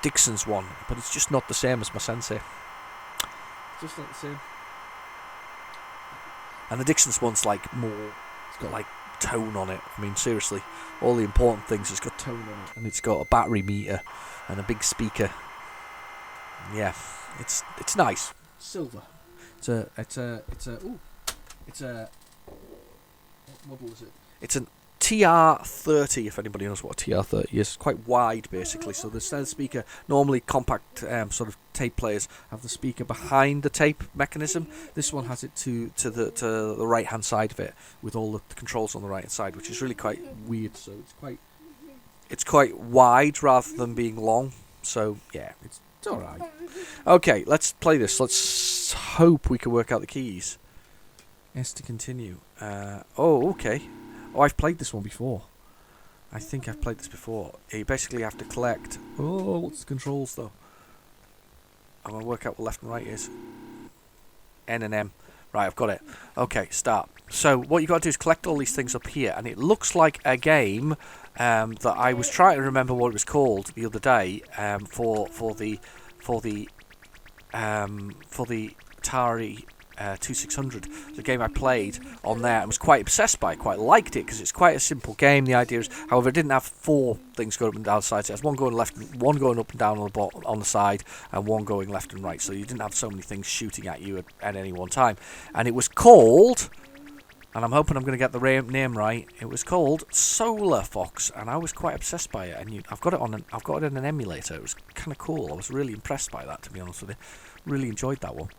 Dixon's one, but it's just not the same as my Sensei. It's just not the same. And the Dixon's one's like more. It's got like tone on it. I mean, seriously, all the important things has got tone on it, and it's got a battery meter and a big speaker. Yeah, it's nice. Silver. It's a what model is it? It's an TR30, if anybody knows what a TR30 is. It's quite wide, basically. So the standard speaker, normally compact sort of tape players have the speaker behind the tape mechanism. This one has it to the right hand side of it, with all the controls on the right hand side, which is really quite weird. So it's quite wide rather than being long. So yeah, it's all right. Okay, let's play this. Let's hope we can work out the keys. S to continue. Okay. Oh, I've played this one before. I think I've played this before. You basically have to collect... Oh, what's the controls, though? I'm going to work out what left and right is. N and M. Right, I've got it. Okay, start. So, what you've got to do is collect all these things up here. And it looks like a game that I was trying to remember what it was called the other day for the Atari... 2600, the game I played on there and was quite obsessed by, quite liked it because it's quite a simple game. The idea is, however, it didn't have four things going up and down the sides. It has one going left, one going up and down on the side, and one going left and right. So you didn't have so many things shooting at you at any one time. And it was called, and I'm hoping I'm going to get the name right. It was called Solar Fox, and I was quite obsessed by it. And I've got it in an emulator. It was kind of cool. I was really impressed by that, to be honest with you. Really enjoyed that one.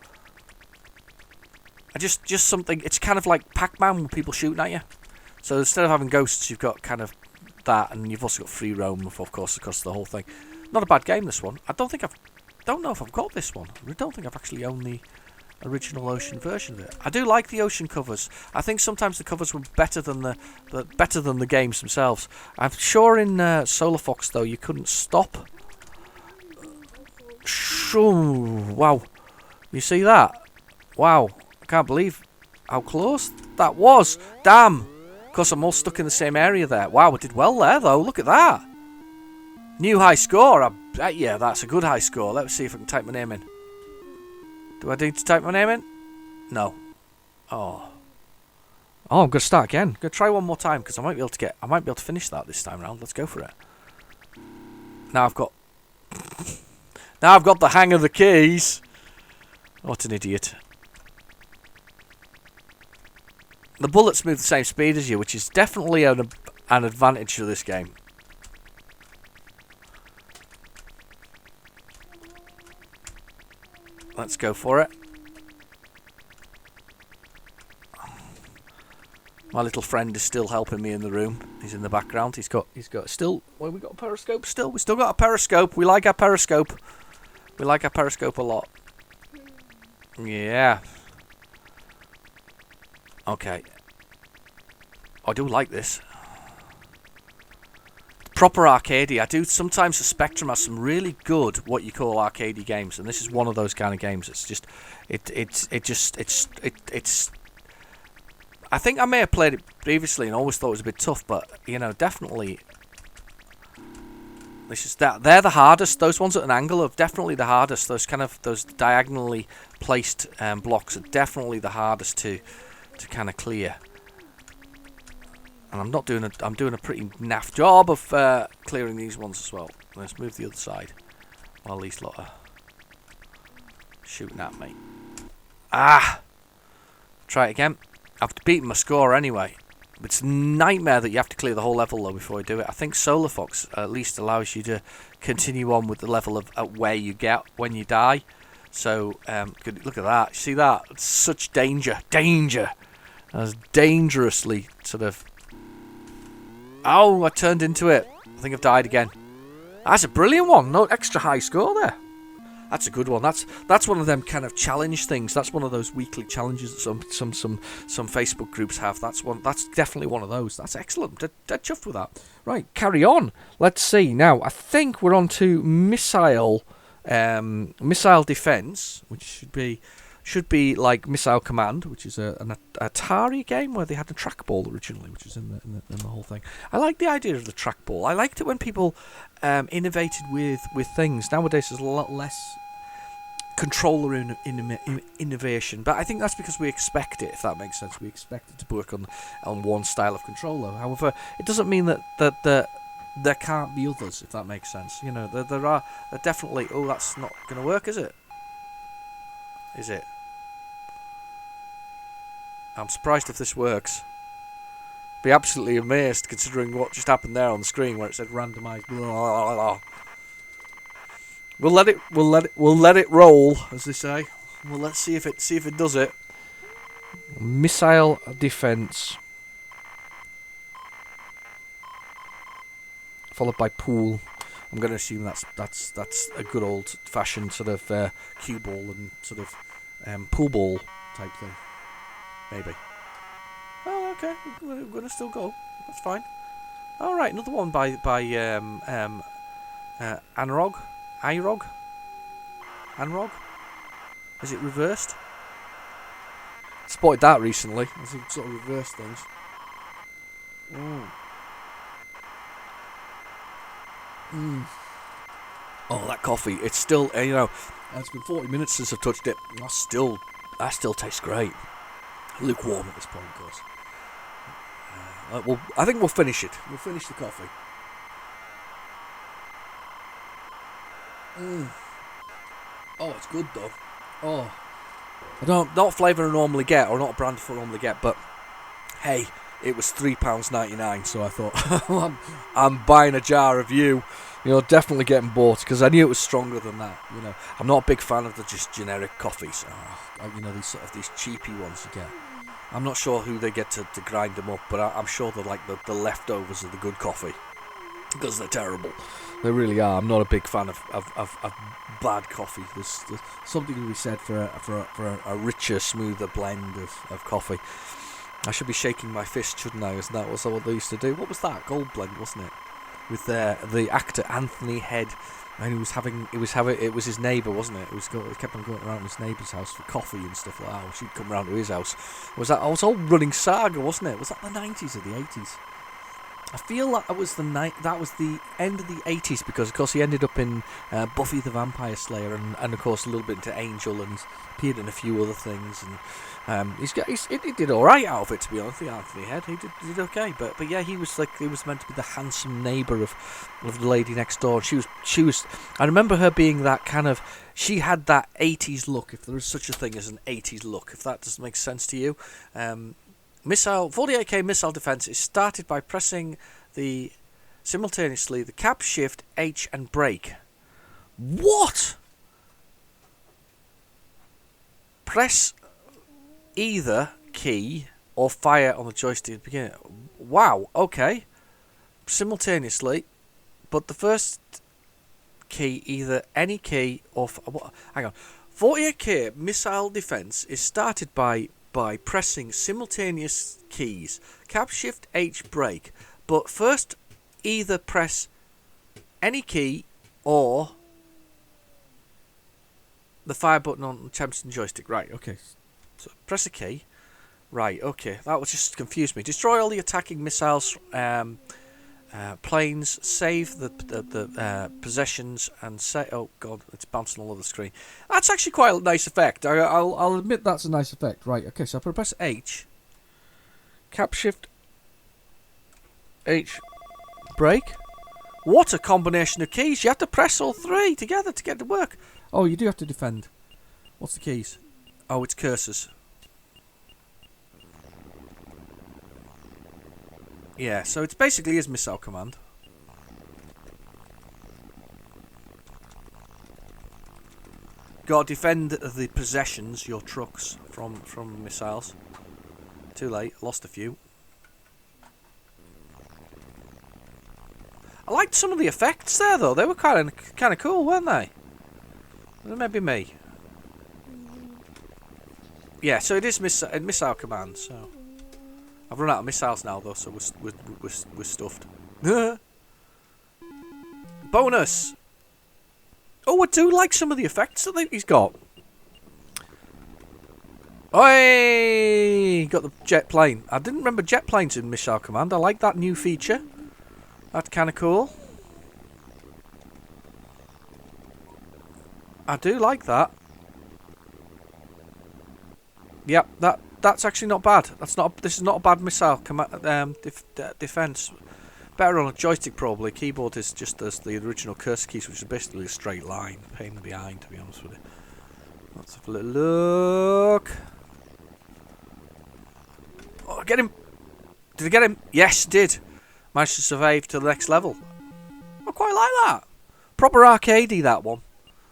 Just something. It's kind of like Pac-Man with people shooting at you. So instead of having ghosts, you've got kind of that, and you've also got free roam, of course, across the whole thing. Not a bad game, this one. I don't know if I've got this one. I don't think I've actually owned the original Ocean version of it. I do like the Ocean covers. I think sometimes the covers were better than the games themselves. I'm sure in Solar Fox though you couldn't stop. Wow, you see that? Wow. Can't believe how close that was. Damn. Of course, I'm all stuck in the same area there. Wow, I did well there, though. Look at that. New high score. I bet you that's a good high score. Let's see if I can type my name in. Do I need to type my name in? No. Oh, I'm going to start again. I'm going to try one more time, because I might be able to finish that this time around. Let's go for it. Now I've got the hang of the keys. What an idiot. The bullets move the same speed as you, which is definitely an advantage to this game. Let's go for it. My little friend is still helping me in the room. He's in the background. He's got still. Well, we got a periscope still. We still got a periscope. We like our periscope. We like our periscope a lot. Yeah. Okay. I do like this. Proper arcadey. I do sometimes the Spectrum has some really good what you call arcadey games, and this is one of those kind of games. It's just it's I think I may have played it previously and always thought it was a bit tough, but you know, definitely This is that. They're the hardest. Those ones at an angle are definitely the hardest. Those diagonally placed blocks are definitely the hardest to kind of clear. And I'm doing a pretty naff job of clearing these ones as well. Let's move the other side while these lot are shooting at me. Ah! Try it again. I've beaten my score anyway. It's a nightmare that you have to clear the whole level though before you do it. I think Solar Fox at least allows you to continue on with the level of where you get when you die. So look at that. See that? It's such danger. Danger. I was dangerously sort of. Oh, I turned into it. I think I've died again. That's a brilliant one. No extra high score there. That's a good one. That's one of them kind of challenge things. That's one of those weekly challenges that some Facebook groups have. That's definitely one of those. That's excellent. Dead chuffed with that. Right, carry on. Let's see. Now, I think we're on to missile defense, which should be like Missile Command, which is an Atari game where they had a trackball originally, which is in the whole thing. I like the idea of the trackball. I liked it when people innovated with things. Nowadays, there's a lot less controller innovation, but I think that's because we expect it. If that makes sense, we expect it to work on one style of controller. However, it doesn't mean that there can't be others. If that makes sense, there definitely. Oh, that's not going to work, is it? Is it? I'm surprised if this works. Be absolutely amazed considering what just happened there on the screen where it said randomized. Blah, blah, blah. We'll let it roll, as they say. Well, let's see if it does it. Missile defense, followed by pool. I'm going to assume that's a good old-fashioned sort of cue ball and sort of pool ball type thing. Maybe. Oh, okay. We're going to still go. That's fine. All right, another one by Anrog. Anrog? Is it reversed? Spotted that recently. As he sort of reversed things. Oh, that coffee. It's still, it's been 40 minutes since I've touched it. That still tastes great. Lukewarm at this point, of course. I think we'll finish it. We'll finish the coffee. Oh, it's good though. Oh, not flavour I normally get, or not a brand I normally get, but hey, it was £3.99, so I thought I'm buying a jar of you. Definitely getting bought because I knew it was stronger than that. I'm not a big fan of the just generic coffees. These cheapy ones you get. I'm not sure who they get to grind them up, but I'm sure they're like the leftovers of the good coffee because they're terrible. They really are. I'm not a big fan of bad coffee. There's something to be said for a richer, smoother blend of coffee. I should be shaking my fist, shouldn't I? Isn't that what they used to do? What was that? Gold blend, wasn't it? With the actor Anthony Head, and it was his neighbour, wasn't it? He kept on going around his neighbour's house for coffee and stuff like that. Or she'd come round to his house. Was that? Oh, it was all running saga, wasn't it? Was that the 90s or the 80s? I feel like that was the end of the 80s because of course he ended up in Buffy the Vampire Slayer and of course a little bit into Angel, and he's appeared in a few other things, and he did all right out of it, to be honest. The Anthony Head, he did okay, but yeah, he was meant to be the handsome neighbour of the lady next door. She was I remember her being that kind of, she had that 80s look, if there is such a thing as an 80s look, if that doesn't make sense to you. 48K missile defense is started by pressing simultaneously the cap, shift, H and brake. What? Press either key or fire on the joystick at the beginning. Wow, okay. Simultaneously, but the first key, either any key or... hang on. 48K missile defense is started by pressing simultaneous keys, cap, shift, H, brake, but first either press any key or the fire button on the Templeton joystick. Right, okay. So press a key. Right, okay. That was just confused me. Destroy all the attacking missiles Planes, save the possessions, and say, oh god, it's bouncing all over the screen. That's actually quite a nice effect. I'll admit that's a nice effect. Right, okay, so I press H, cap shift, H, brake. What a combination of keys! You have to press all three together to get it to work. Oh, you do have to defend. What's the keys? Oh, it's cursors. Yeah, so it's basically his missile command. Got to defend the possessions, your trucks, from missiles. Too late, lost a few. I liked some of the effects there, though. They were kind of cool, weren't they? Maybe me. Yeah, so it is missile command. So I've run out of missiles now, though, so we're stuffed. Bonus. Oh, I do like some of the effects that he's got. Oi! Got the jet plane. I didn't remember jet planes in missile command. I like that new feature. That's kind of cool. I do like that. Yep, that's actually not bad. This is not a bad missile defense. Better on a joystick probably. Keyboard is just as the original cursor keys, which is basically a straight line. Pain in the behind, to be honest with you. Let's have a little look. Oh, get him! Did I get him? Yes, did. Managed to survive to the next level. I quite like that. Proper arcadey, that one.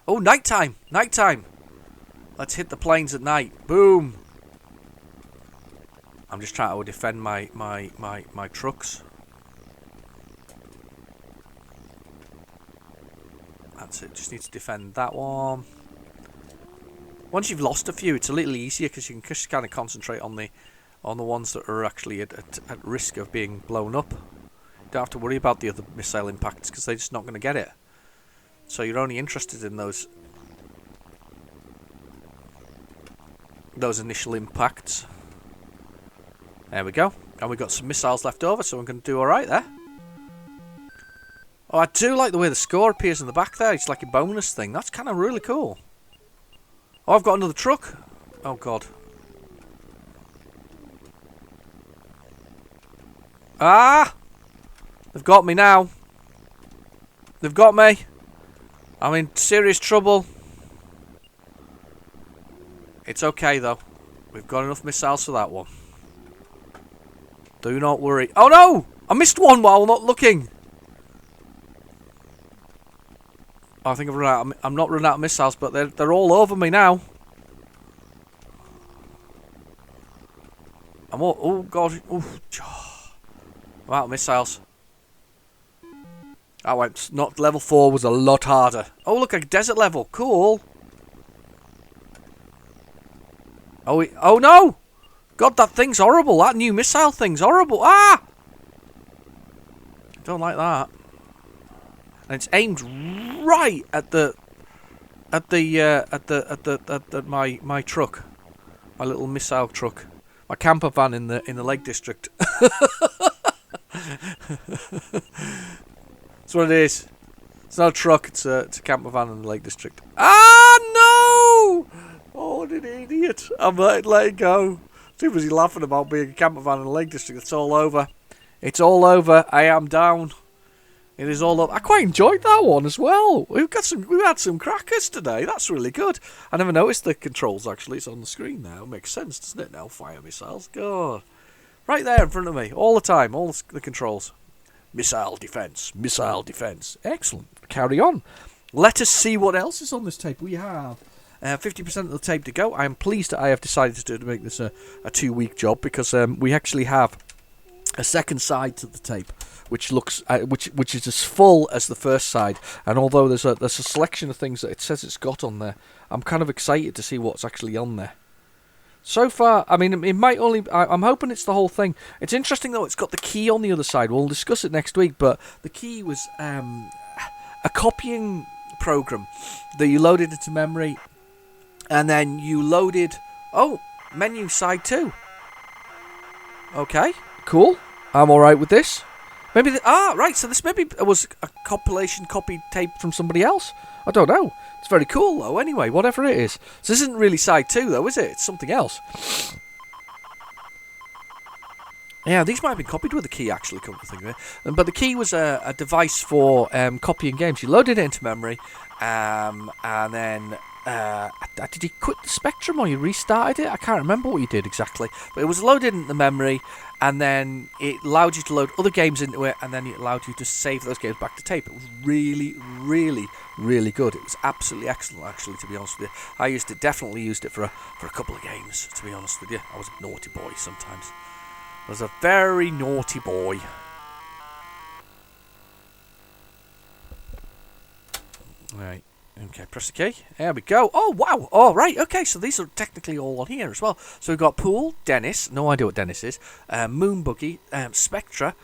Oh, nighttime! Nighttime! Let's hit the planes at night. Boom! I'm just trying to defend my trucks. That's it. Just need to defend that one. Once you've lost a few, it's a little easier because you can just kind of concentrate on the ones that are actually at risk of being blown up. Don't have to worry about the other missile impacts because they're just not going to get it. So you're only interested in those initial impacts. There we go. And we've got some missiles left over, so I'm going to do alright there. Oh, I do like the way the score appears in the back there. It's like a bonus thing. That's kind of really cool. Oh, I've got another truck. Oh, God. Ah! They've got me now. They've got me. I'm in serious trouble. It's okay, though. We've got enough missiles for that one. Do not worry. Oh, no! I missed one while not looking. I think I've run out. I'm not running out of missiles, but they're all over me now. I'm all. Oh god. Oof. I'm out of missiles. That went. Not level 4 was a lot harder. Oh look, a desert level. Cool. Oh no! God, that thing's horrible. That new missile thing's horrible. Ah! Don't like that. And it's aimed right at my truck, my little missile truck, my camper van in the Lake District. That's what it is. It's not a truck. It's a camper van in the Lake District. Ah no! Oh, what an idiot! I'm let it go. Too busy laughing about being a camper van in the Lake District. It's all over. It's all over. I am down. It is all up. I quite enjoyed that one as well. We had some crackers today. That's really good. I never noticed the controls actually. It's on the screen now. It makes sense, doesn't it? Now fire missiles. God, right there in front of me, all the time, all the controls. Missile defense. Missile defense. Excellent. Carry on. Let us see what else is on this tape. We have 50% of the tape to go. I am pleased that I have decided to make this a 2-week job because we actually have a second side to the tape, which looks which is as full as the first side. And although there's a selection of things that it says it's got on there, I'm kind of excited to see what's actually on there. So far, I mean, it might only. I'm hoping it's the whole thing. It's interesting though. It's got the key on the other side. We'll discuss it next week. But the key was a copying program that you loaded into memory, and then you loaded. Oh, menu side 2. Okay, cool. I'm all right with this. Maybe right. So this maybe was a compilation copy tape from somebody else. I don't know. It's very cool though. Anyway, whatever it is. So this isn't really side 2 though, is it? It's something else. Yeah, these might have been copied with a key, actually, come to think of it. But the key was a device for copying games. You loaded it into memory, and then did you quit the Spectrum or you restarted it? I can't remember what you did exactly. But it was loaded into the memory, and then it allowed you to load other games into it, and then it allowed you to save those games back to tape. It was really, really, really good. It was absolutely excellent, actually, to be honest with you. I definitely used it for a couple of games, to be honest with you. I was a naughty boy sometimes. I was a very naughty boy. Right. Okay, press the key. There we go. Oh, wow. All right. Okay, so these are technically all on here as well. So we've got Pool, Dennis. No idea what Dennis is. Moon Buggy, Spectra,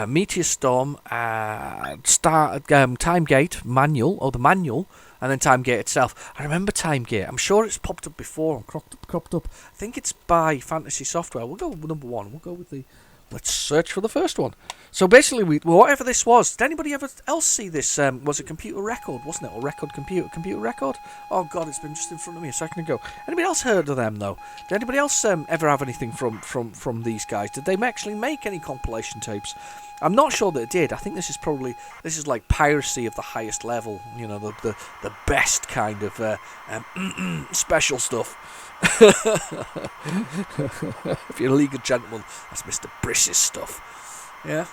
Meteor Storm, Time Gate, Manual, or the Manual, and then Time Gate itself. I remember Time Gate. I'm sure it's popped up before and cropped up. I think it's by Fantasy Software. We'll go with number 1. We'll go with the... Let's search for the first one. So basically, whatever this was, did anybody else see this? Was a computer record, wasn't it? Or record computer record? Oh God, it's been just in front of me a second ago. Anybody else heard of them though? Did anybody else ever have anything from these guys? Did they actually make any compilation tapes? I'm not sure that it did. I think this is like piracy of the highest level. You know, the best kind of special stuff. If you're a League of Gentlemen, that's Mr. Briss's stuff. Yeah?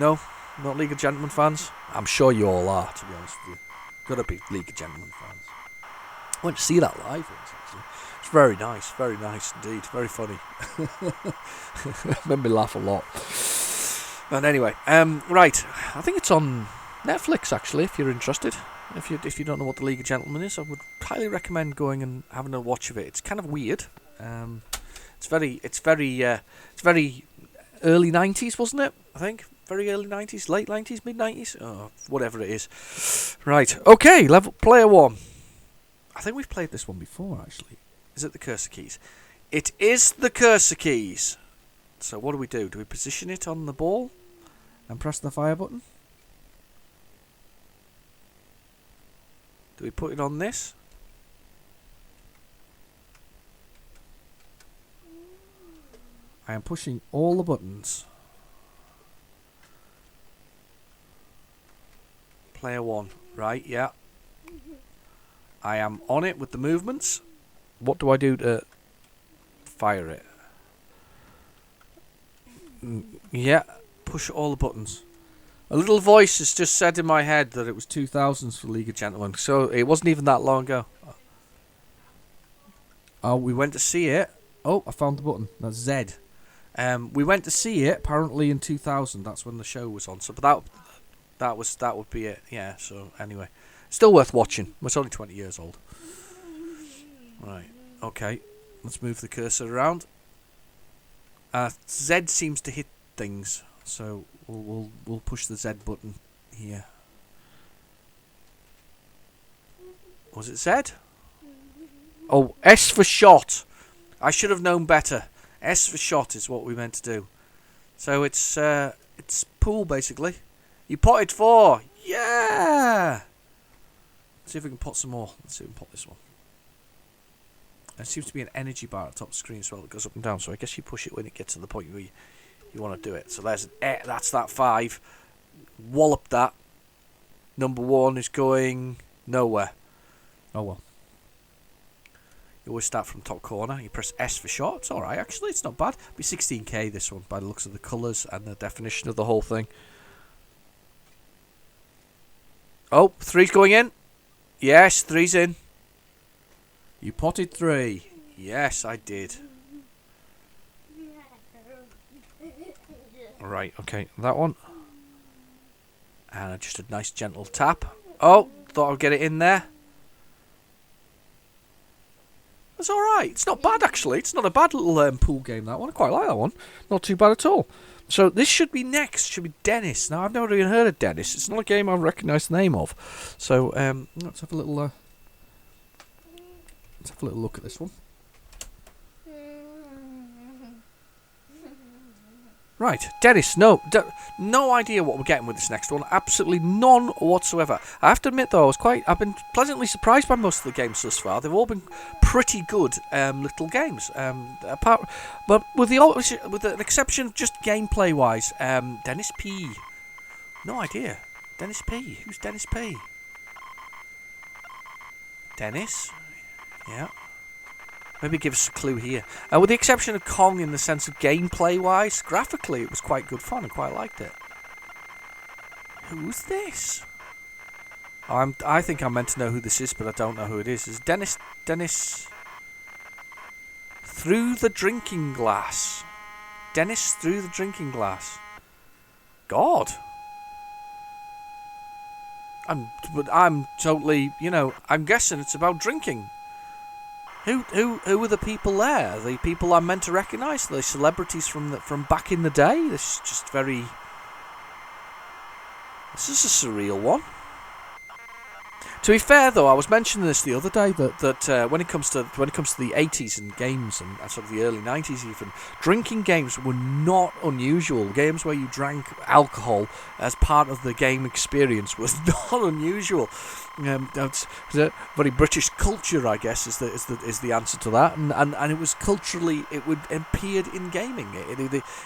No? Not League of Gentlemen fans? I'm sure you all are, to be honest with you. Gotta be League of Gentlemen fans. I went to see that live once, actually. It's very nice indeed. Very funny. Made me laugh a lot. And anyway, right. I think it's on Netflix, actually, if you're interested. If you don't know what the League of Gentlemen is, I would highly recommend going and having a watch of it. It's kind of weird. It's very early 90s, wasn't it? I think very early 90s, late 90s, mid 90s, whatever it is. Right. Okay. Player 1. I think we've played this one before, actually. Is it the cursor keys? It is the cursor keys. So what do? Do we position it on the ball and press the fire button? Do we put it on this? I am pushing all the buttons. Player 1. Right, yeah. I am on it with the movements. What do I do to fire it? Yeah, push all the buttons. A little voice has just said in my head that it was 2000s for League of Gentlemen, so it wasn't even that long ago. Oh, we went to see it. Oh, I found the button. That's Z. We went to see it apparently in 2000. That's when the show was on. So, but that would be it. Yeah. So anyway, still worth watching. It's only 20 years old. Right. Okay. Let's move the cursor around. Z seems to hit things, so we'll push the Z button here. Was it Z? Oh, S for shot. I should have known better. S for shot is what we meant to do. So it's pool basically. You potted 4. Yeah. Let's see if we can pot some more. Let's see if we can pot this one. There seems to be an energy bar at the top of the screen as well that goes up and down. So I guess you push it when it gets to the point where you want to do it. So there's that's that 5. Wallop that. Number 1 is going nowhere. Oh well. You always start from top corner. You press S for shot. It's alright actually. It's not bad. It'll be 16K this one by the looks of the colours and the definition of the whole thing. Oh, 3's going in. Yes, 3's in. You potted 3. Yes, I did. Right, okay, that one. And just a nice gentle tap. Oh, thought I'd get it in there. That's alright. It's not bad, actually. It's not a bad little pool game, that one. I quite like that one. Not too bad at all. So this should be next. Should be Dennis. Now, I've never even heard of Dennis. It's not a game I recognise the name of. So, let's have a little... let's have a little look at this one. Right, Dennis, no idea what we're getting with this next one. Absolutely none whatsoever. I have to admit, though, I've been pleasantly surprised by most of the games thus far. They've all been pretty good little games. But with the exception of just gameplay-wise, Dennis P. No idea. Dennis P. Who's Dennis P? Dennis? Yeah. Maybe give us a clue here. With the exception of Kong in the sense of gameplay-wise, graphically it was quite good fun. I quite liked it. Who's this? I think I'm meant to know who this is, but I don't know who it is. It's Dennis... Through the Drinking Glass. Dennis Through the Drinking Glass. God. I'm totally, I'm guessing it's about drinking. Who are the people there? The people I'm meant to recognise? The celebrities from back in the day? This is just very... This is a surreal one. To be fair, though, I was mentioning this the other day that when it comes to the 80s and games and sort of the early 90s even, drinking games were not unusual. Games where you drank alcohol as part of the game experience was not unusual. That's very British culture, I guess, is the answer to that. And it was culturally, it appeared in gaming.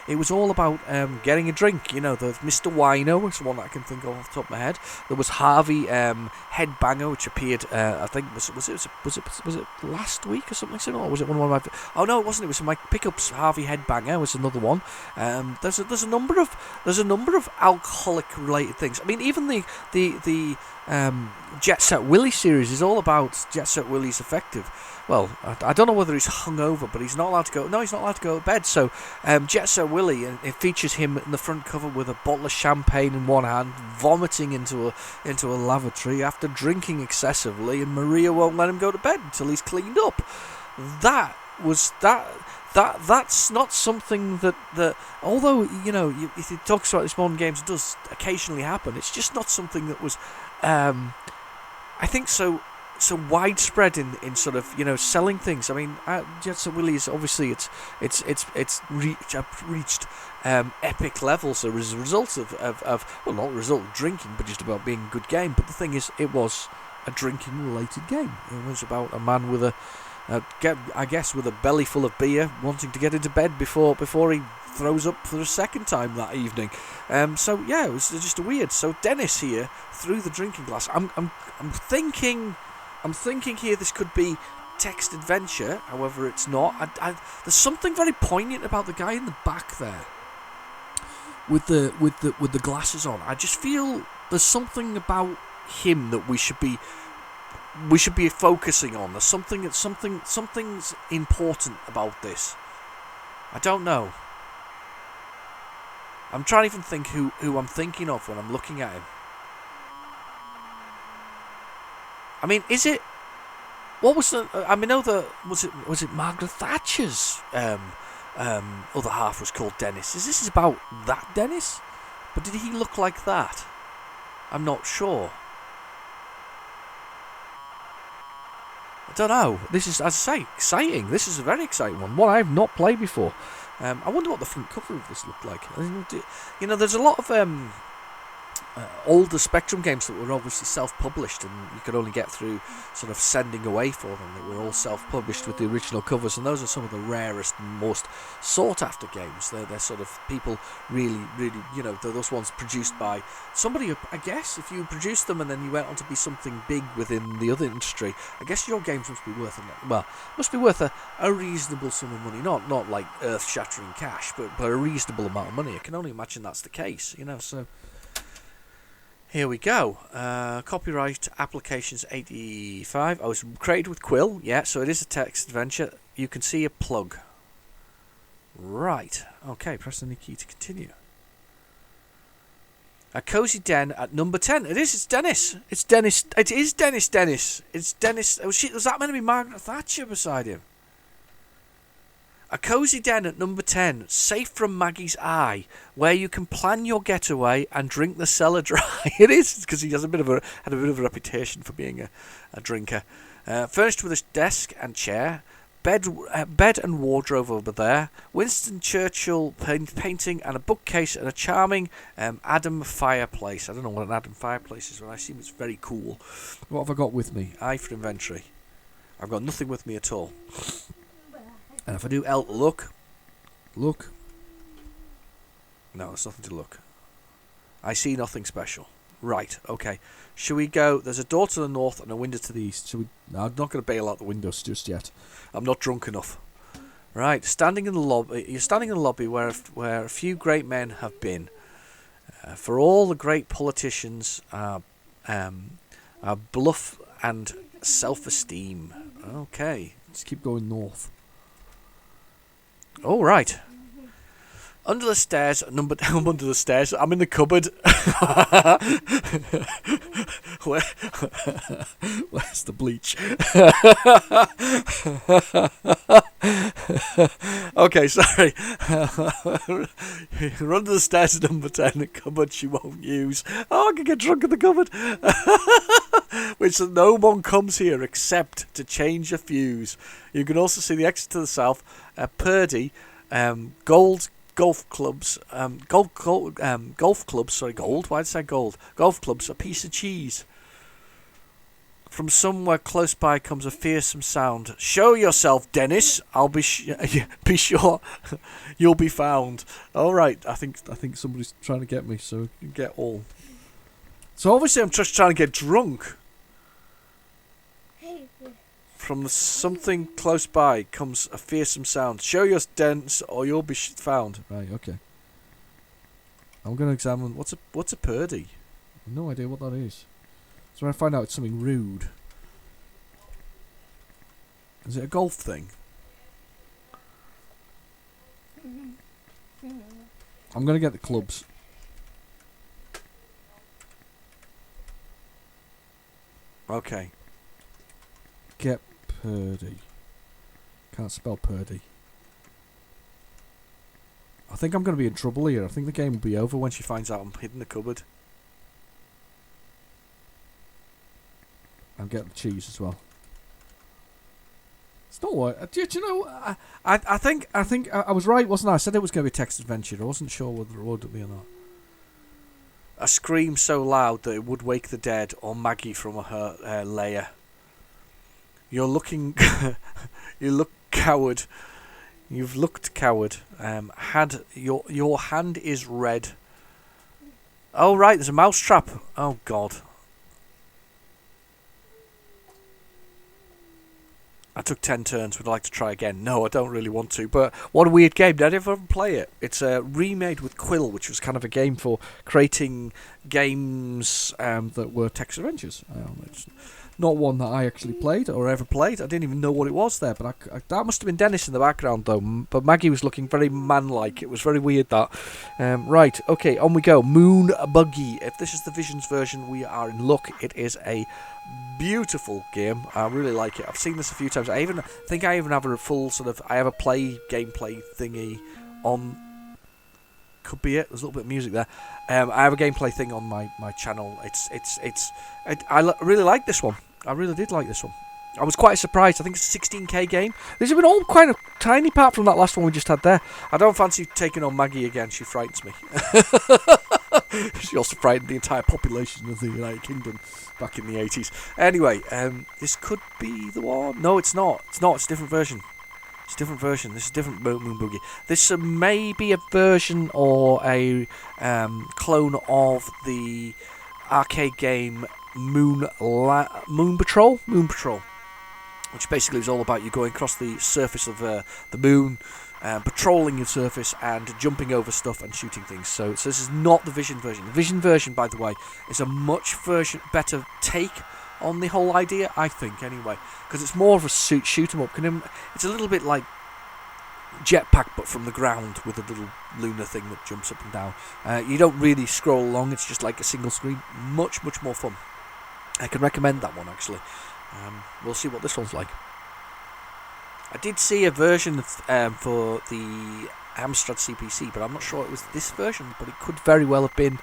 It was all about getting a drink. The Mr. Wino is one that I can think of off the top of my head. There was Harvey Headbanger, which appeared, I think was it last week or something? Or was it one of my? Oh no, it wasn't. It was my pickups. Harvey Headbanger was another one. There's a number of alcoholic related things. I mean, even the Jet Set Willy series is all about Jet Set Willy's effective. Well, I don't know whether he's hungover, but he's not allowed to go. No, he's not allowed to go to bed. So, Jet Set Willy, it features him in the front cover with a bottle of champagne in one hand, vomiting into a lavatory after drinking excessively, and Maria won't let him go to bed until he's cleaned up. That's not something that although if it talks about this modern games, it does occasionally happen. It's just not something that was, I think so widespread in sort of selling things. I mean, Jet Set Willy is obviously it's reached epic levels as a result of well, not a result of drinking, but just about being a good game. But the thing is, it was a drinking related game. It was about a man with with a belly full of beer, wanting to get into bed before he throws up for the second time that evening. So yeah, it was just a weird. So Dennis here, Through the Drinking Glass. I'm thinking here this could be text adventure. However, it's not. There's something very poignant about the guy in the back there with the glasses on. I just feel there's something about him that we should be focusing on. There's something's important about this. I don't know. I'm trying to even think who I'm thinking of when I'm looking at him. I mean, is it? What was the? I mean, was it Margaret Thatcher's other half was called Dennis? Is this about that Dennis? But did he look like that? I'm not sure. I don't know. This is, as I say, exciting. This is a very exciting one I have not played before. I wonder what the front cover of this looked like. There's a lot of older Spectrum games that were obviously self-published, and you could only get through sort of sending away for them, that were all self-published with the original covers, and those are some of the rarest and most sought-after games. They're sort of people really, those ones produced by somebody, I guess. If you produced them and then you went on to be something big within the other industry, I guess your games must be worth a reasonable sum of money, not like earth-shattering cash, but a reasonable amount of money. I can only imagine that's the case, so... Here we go. Copyright Applications 85. I was created with Quill. Yeah, so it is a text adventure. You can see a plug. Right. Okay, press the key to continue. A cozy den at number 10. It is. It's Dennis. It's Dennis. It is Dennis. It's Dennis. Was that meant to be Margaret Thatcher beside him? A cozy den at number 10, safe from Maggie's eye, where you can plan your getaway and drink the cellar dry. It is, because he has had a bit of a reputation for being a drinker. Furnished with a desk and chair, bed and wardrobe over there, Winston Churchill painting, and a bookcase and a charming Adam fireplace. I don't know what an Adam fireplace is, but I assume it's very cool. What have I got with me? I for inventory. I've got nothing with me at all. And if I do look. No, there's nothing to look. I see nothing special. Right, okay. Shall we go? There's a door to the north and a window to the east. Shall we? No, I'm not going to bail out the windows just yet. I'm not drunk enough. Right, standing in the lobby. You're standing in the lobby where a few great men have been. For all the great politicians are bluff and self-esteem. Okay, let's keep going north. All right. Under the stairs, I'm under the stairs. I'm in the cupboard. Where's the bleach? Okay, sorry. You're under the stairs at number 10, the cupboard she won't use. Oh, I can get drunk in the cupboard. Which no one comes here except to change a fuse. You can also see the exit to the south, Purdy, gold golf clubs, golf clubs, sorry, gold, why did I say gold? Golf clubs, a piece of cheese. From somewhere close by comes a fearsome sound. Show yourself, Dennis. I'll be be sure you'll be found. All right, I think somebody's trying to get me, so you can get all. So obviously I'm just trying to get drunk. From something close by comes a fearsome sound. Show your Dennis, or you'll be found. Right, okay. I'm going to examine. What's a Purdy? I have no idea what that is. So when I find out it's something rude. Is it a golf thing? I'm going to get the clubs. Okay. Get Purdy. Can't spell Purdy. I think I'm going to be in trouble here. I think the game will be over when she finds out I'm hidden in the cupboard. I'll get the cheese as well. It's not what. Do you know? I think I was right, wasn't I? I said it was going to be a text adventure. I wasn't sure whether it would be or not. A scream so loud that it would wake the dead, or Maggie from her lair. You're looking. You look coward. You've looked coward. Had your hand is red. Oh right, there's a mouse trap. Oh God. I took 10 turns. Would I like to try again? No, I don't really want to. But what a weird game. Did I ever play it? It's remade with Quill, which was kind of a game for creating games that were text adventures. It's not one that I actually played or ever played. I didn't even know what it was there. But that must have been Dennis in the background, though. But Maggie was looking very man-like. It was very weird, that. Right, okay, on we go. Moon Buggy. If this is the Visions version, we are in luck. It is a beautiful game. I really like it. I've seen this a few times. I think I even have a full I have a gameplay thingy on. Could be it. There's a little bit of music there. I have a gameplay thing on my channel. I really like this one. I really did like this one. I was quite surprised. I think it's a 16k game. These have been all kind of tiny, apart from that last one we just had there. I don't fancy taking on Maggie again. She frightens me. She also frightened the entire population of the United Kingdom back in the 80s. Anyway, this could be the one. No, it's not. It's not. It's a different version. It's a different version. This is a different Moon Boogie. This may be a version or a clone of the arcade game Moon Patrol. Moon Patrol. Which basically is all about you going across the surface of the moon, patrolling your surface and jumping over stuff and shooting things. So this is not the Vision version. The Vision version, by the way, is a much better take on the whole idea, I think, anyway. Because it's more of a shoot 'em up. It's a little bit like Jetpack, but from the ground, with a little lunar thing that jumps up and down. You don't really scroll along, it's just like a single screen. Much, much more fun. I can recommend that one, actually. We'll see what this one's like. I did see a version for the Amstrad CPC, but I'm not sure it was this version, but it could very well have been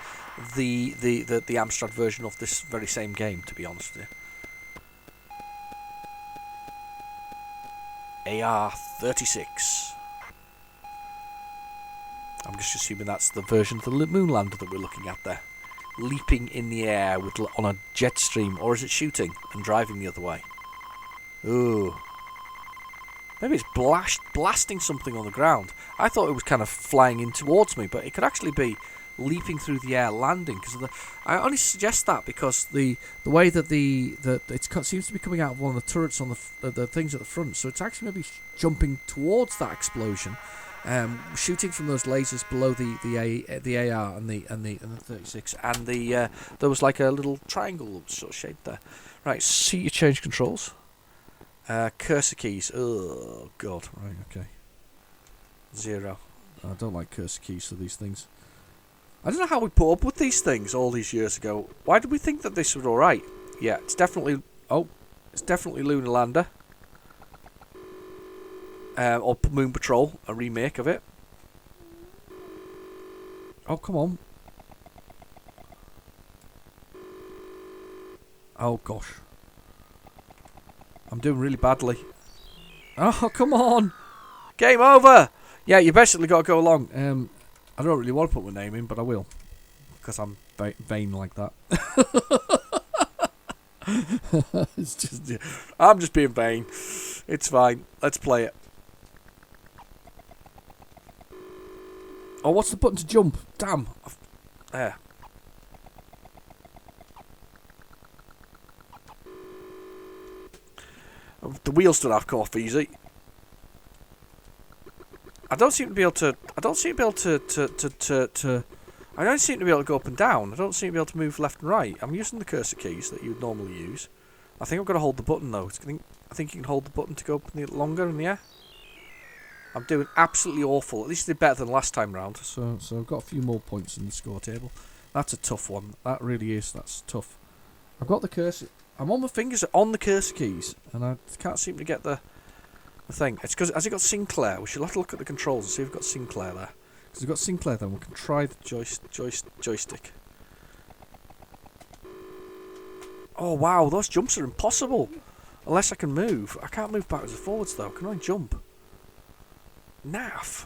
the Amstrad version of this very same game, to be honest with you. AR-36. I'm just assuming that's the version of the moon lander that we're looking at there. Leaping in the air on a jet stream. Or is it shooting and driving the other way? Ooh. Maybe it's blasting something on the ground. I thought it was kind of flying in towards me, but it could actually be leaping through the air, landing. I only suggest that because the way that it seems to be coming out of one of the turrets on the things at the front, so it's actually maybe jumping towards that explosion, shooting from those lasers below the AR and the 36, and there was like a little triangle that was sort of shaped there. Right, see you change controls. Cursor keys. Oh god. Right, okay. 0. I don't like cursor keys for these things. I don't know how we put up with these things all these years ago. Why did we think that this was alright? Yeah, it's definitely Lunar Lander. Or Moon Patrol, a remake of it. Oh, come on. Oh, gosh. I'm doing really badly. Oh, come on. Game over. Yeah, you basically got to go along. I don't really want to put my name in, but I will. Because I'm vain like that. I'm just being vain. It's fine. Let's play it. Oh, what's the button to jump? Damn. There. The wheels don't have to come off easy. I don't seem to be able to go up and down. I don't seem to be able to move left and right. I'm using the cursor keys that you would normally use. I think I've got to hold the button though. I think you can hold the button to go up longer in the air. I'm doing absolutely awful. At least I did better than last time round. So I've got a few more points in the score table. That's a tough one. That really is. That's tough. I've got the cursor. I'm on my fingers on the cursor keys, and I can't seem to get the thing. It's because has it got Sinclair? We should have to look at the controls and see if we've got Sinclair there. Because we've got Sinclair, then we can try the joystick. Oh wow, those jumps are impossible. Unless I can move. I can't move backwards or forwards though. I can only jump. Naff.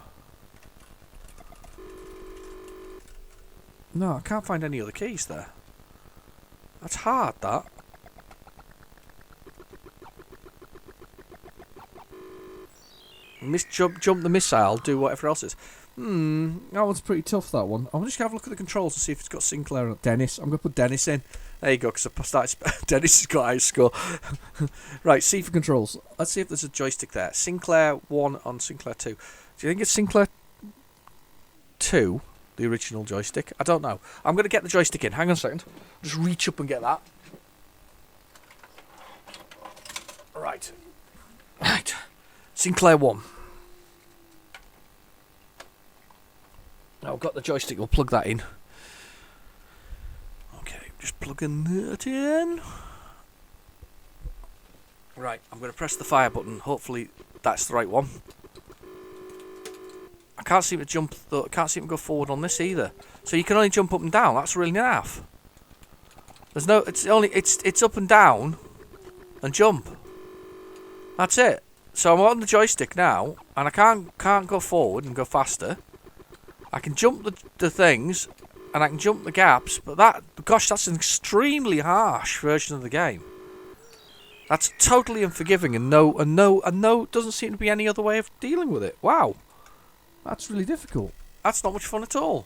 No, I can't find any other keys there. That's hard, that. Jump the missile, do whatever else it is. That one's pretty tough, that one. I'm just going to have a look at the controls and see if it's got Sinclair on Dennis. I'm going to put Dennis in. There you go, because I started... Dennis has got high score. Right, C for controls. Let's see if there's a joystick there. Sinclair 1 on Sinclair 2. Do you think it's Sinclair 2, the original joystick? I don't know. I'm going to get the joystick in. Hang on a second. Just reach up and get that. Right. Sinclair 1. Now I've got the joystick, we'll plug that in. Okay, just plugging that in. Right, I'm going to press the fire button. Hopefully that's the right one. I can't seem to jump, though. I can't seem to go forward on this either. So you can only jump up and down. That's really naff. There's no, it's up and down and jump. That's it. So I'm on the joystick now, and I can't go forward and go faster. I can jump the things, and I can jump the gaps, but that's an extremely harsh version of the game. That's totally unforgiving, and no, doesn't seem to be any other way of dealing with it. Wow, that's really difficult. That's not much fun at all.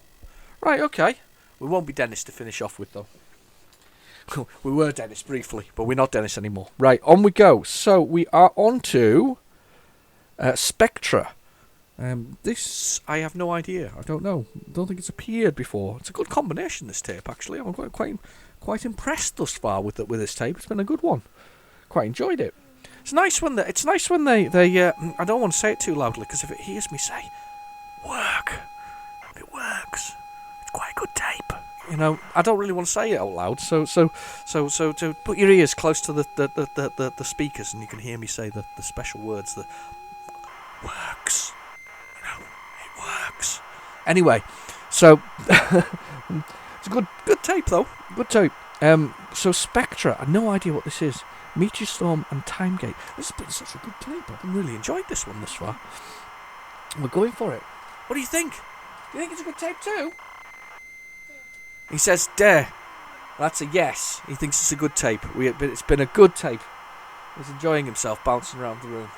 Right, okay. We won't be Dennis to finish off with though. We were Dennis briefly, but we're not Dennis anymore. Right, on we go. So we are on to Spectra. This, I have no idea. I don't know. Don't think it's appeared before. It's a good combination, this tape, actually. I'm quite impressed thus far with this tape. It's been a good one. Quite enjoyed it. It's nice when they I don't want to say it too loudly, because if it hears me say, work, it works. It's quite a good tape. You know, I don't really want to say it out loud, so to put your ears close to the speakers, and you can hear me say the special words that works. You know, it works. Anyway, so it's a good tape though. Good tape. So Spectra, I have no idea what this is. Meteor Storm and Timegate. This has been such a good tape. I've been really enjoyed this one this far. We're going for it. What do you think? Do you think it's a good tape too? He says, "Duh." That's a yes. He thinks it's a good tape. It's been a good tape. He's enjoying himself, bouncing around the room.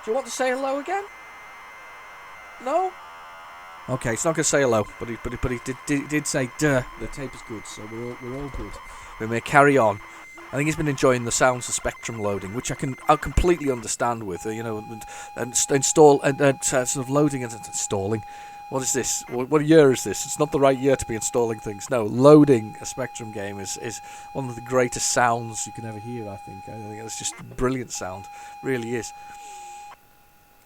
Do you want to say hello again? No? Okay, he's not going to say hello, but he did say, "Duh." The tape is good, so we're all good. We may carry on. I think he's been enjoying the sounds of Spectrum loading, which I completely understand with, and install and sort of loading and installing. What is this? What year is this? It's not the right year to be installing things. No, loading a Spectrum game is one of the greatest sounds you can ever hear. I think it's just a brilliant sound. Really is.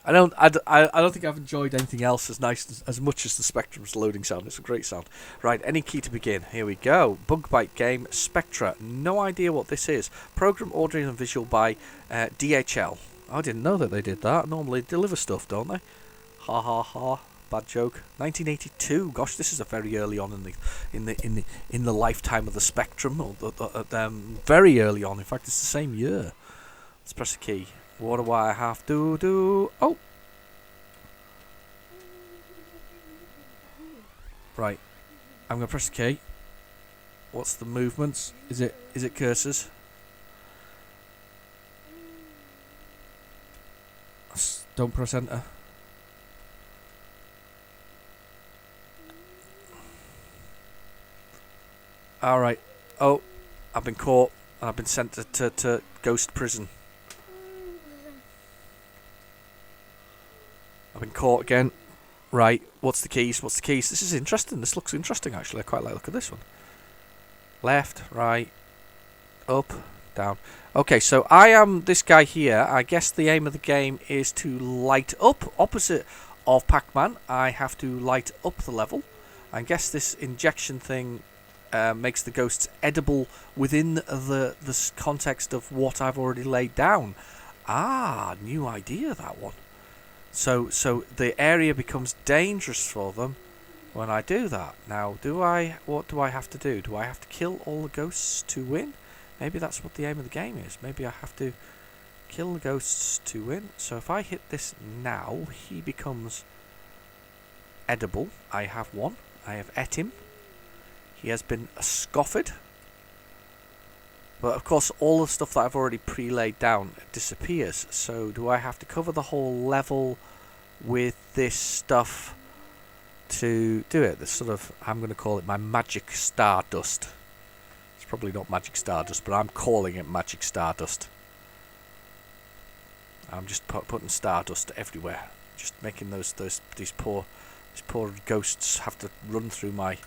I don't think I've enjoyed anything else as nice as much as the Spectrum's loading sound. It's a great sound. Right, any key to begin. Here we go. Bug Bite game, Spectra. No idea what this is. Program, audio and visual by DHL. I didn't know that they did that. Normally they deliver stuff, don't they? Ha ha ha. Bad joke. 1982. Gosh, this is a very early on in the lifetime of the Spectrum. Very early on. In fact, it's the same year. Let's press the key. What do I have to do? Oh! Right. I'm going to press the key. What's the movements? Is it cursors? Don't press enter. Alright. Oh, I've been caught and I've been sent to ghost prison. I've been caught again. Right, what's the keys? This is interesting. This looks interesting, actually. I quite like the look at this one. Left, right, up, down. Okay, so I am this guy here. I guess the aim of the game is to light up. Opposite of Pac-Man, I have to light up the level. I guess this injection thing makes the ghosts edible within the context of what I've already laid down. Ah, new idea, that one. So the area becomes dangerous for them when I do that. Now, what do I have to do? Do I have to kill all the ghosts to win? Maybe that's what the aim of the game is. Maybe I have to kill the ghosts to win. So if I hit this now, he becomes edible. I have one. I have ate him. He has been scoffed. But of course, all the stuff that I've already pre-laid down disappears. So do I have to cover the whole level with this stuff to do it? This sort of, I'm going to call it my magic stardust. It's probably not magic stardust, but I'm calling it magic stardust. I'm just putting stardust everywhere, just making these poor ghosts have to run through my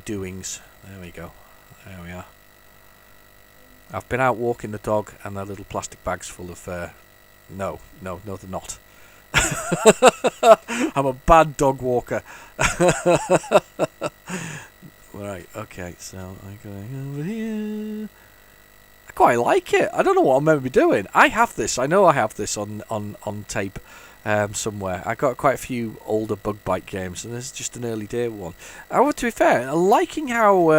doings. There we go. There we are. I've been out walking the dog, and they're little plastic bags full of. No, they're not. I'm a bad dog walker. Right, okay, so I'm going over here. I quite like it. I don't know what I'm meant to be doing. I have this. I know I have this on tape somewhere. I got quite a few older Bug Bite games, and this is just an early day one. To be fair, I'm liking how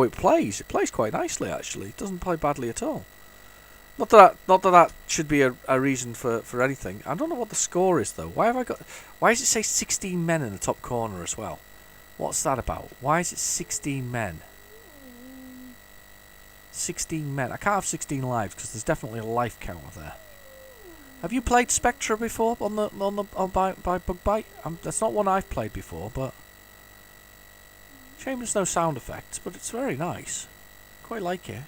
it plays. It plays quite nicely, actually. It doesn't play badly at all. Not that should be a reason for anything. I don't know what the score is though. Why does it say 16 men in the top corner as well? What's that about? Why is it 16 men? 16 men. I can't have 16 lives because there's definitely a life counter there. Have you played Spectra before by Bug Bite? That's not one I've played before, but shame there's no sound effects, but it's very nice. Quite like it.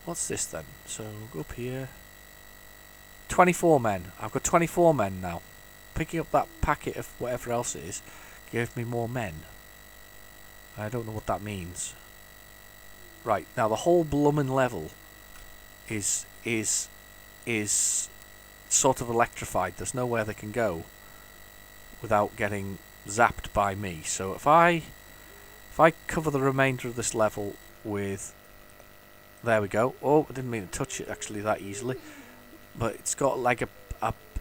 What's this then? So go up here. 24 men. I've got 24 men now. Picking up that packet of whatever else it is gave me more men. I don't know what that means. Right, now the whole bloomin' level is sort of electrified. There's nowhere they can go without getting zapped by me. So if I cover the remainder of this level with, there we go. Oh, I didn't mean to touch it actually that easily, but it's got like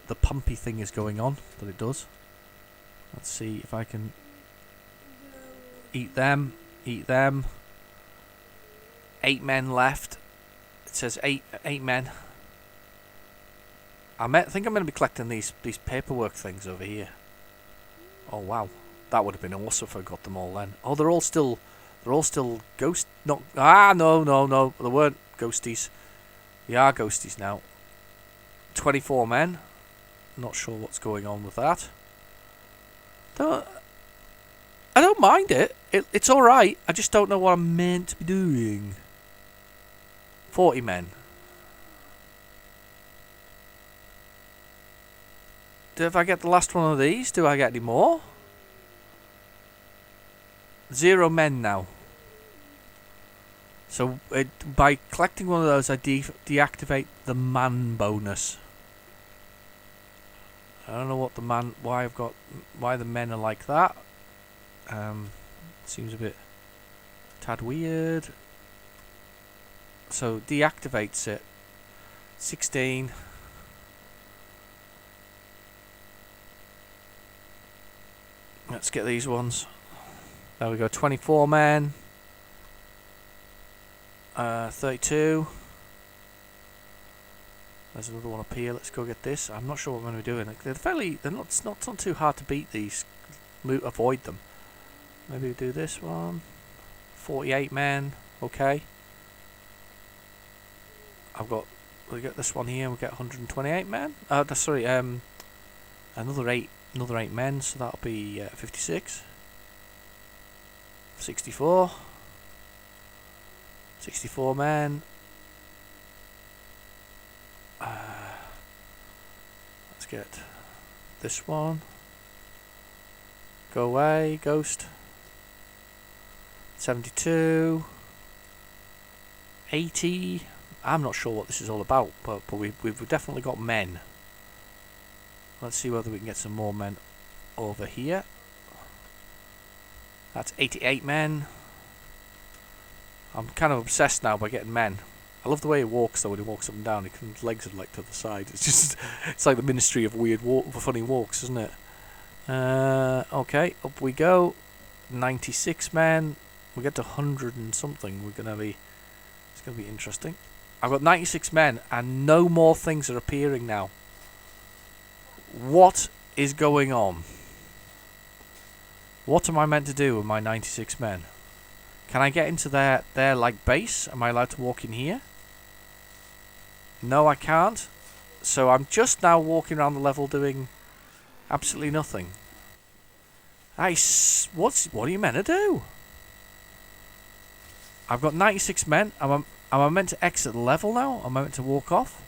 the pumpy thing is going on that it does. Let's see if I can eat them. 8 men left. It says eight men. I think I'm going to be collecting these paperwork things over here. Oh wow, that would have been awesome if I got them all then. Oh, they're all still ghost. No, they weren't ghosties. They are ghosties now. 24 men. Not sure what's going on with that. I don't mind it. It's all right. I just don't know what I'm meant to be doing. 40 men. If I get the last one of these, do I get any more? 0 men now. So by collecting one of those, I deactivate the man bonus. I don't know what why the men are like that. Seems a bit tad weird. So deactivates it. 16. Let's get these ones. There we go. 24 men. 32. There's another one up here. Let's go get this. I'm not sure what I'm going to be doing. It's not too hard to beat these. Avoid them. Maybe we do this one. 48 men. Okay. We get this one here. We get 128 men. Sorry. Another 8 men. So that'll be 56. 64. 64 men. Let's get this one. Go away, ghost. 72. 80. I'm not sure what this is all about, but we've definitely got men. Let's see whether we can get some more men over here. That's 88 men. I'm kind of obsessed now by getting men. I love the way he walks though when he walks up and down. His legs are like to the side. It's like the Ministry of funny walks, isn't it? Okay, up we go. 96 men. We get to 100 and something. It's gonna be interesting. I've got 96 men and no more things are appearing now. What is going on? What am I meant to do with my 96 men? Can I get into their like base? Am I allowed to walk in here? No, I can't. So I'm just now walking around the level doing absolutely nothing. What are you meant to do? I've got 96 men. Am I meant to exit the level now? Am I meant to walk off?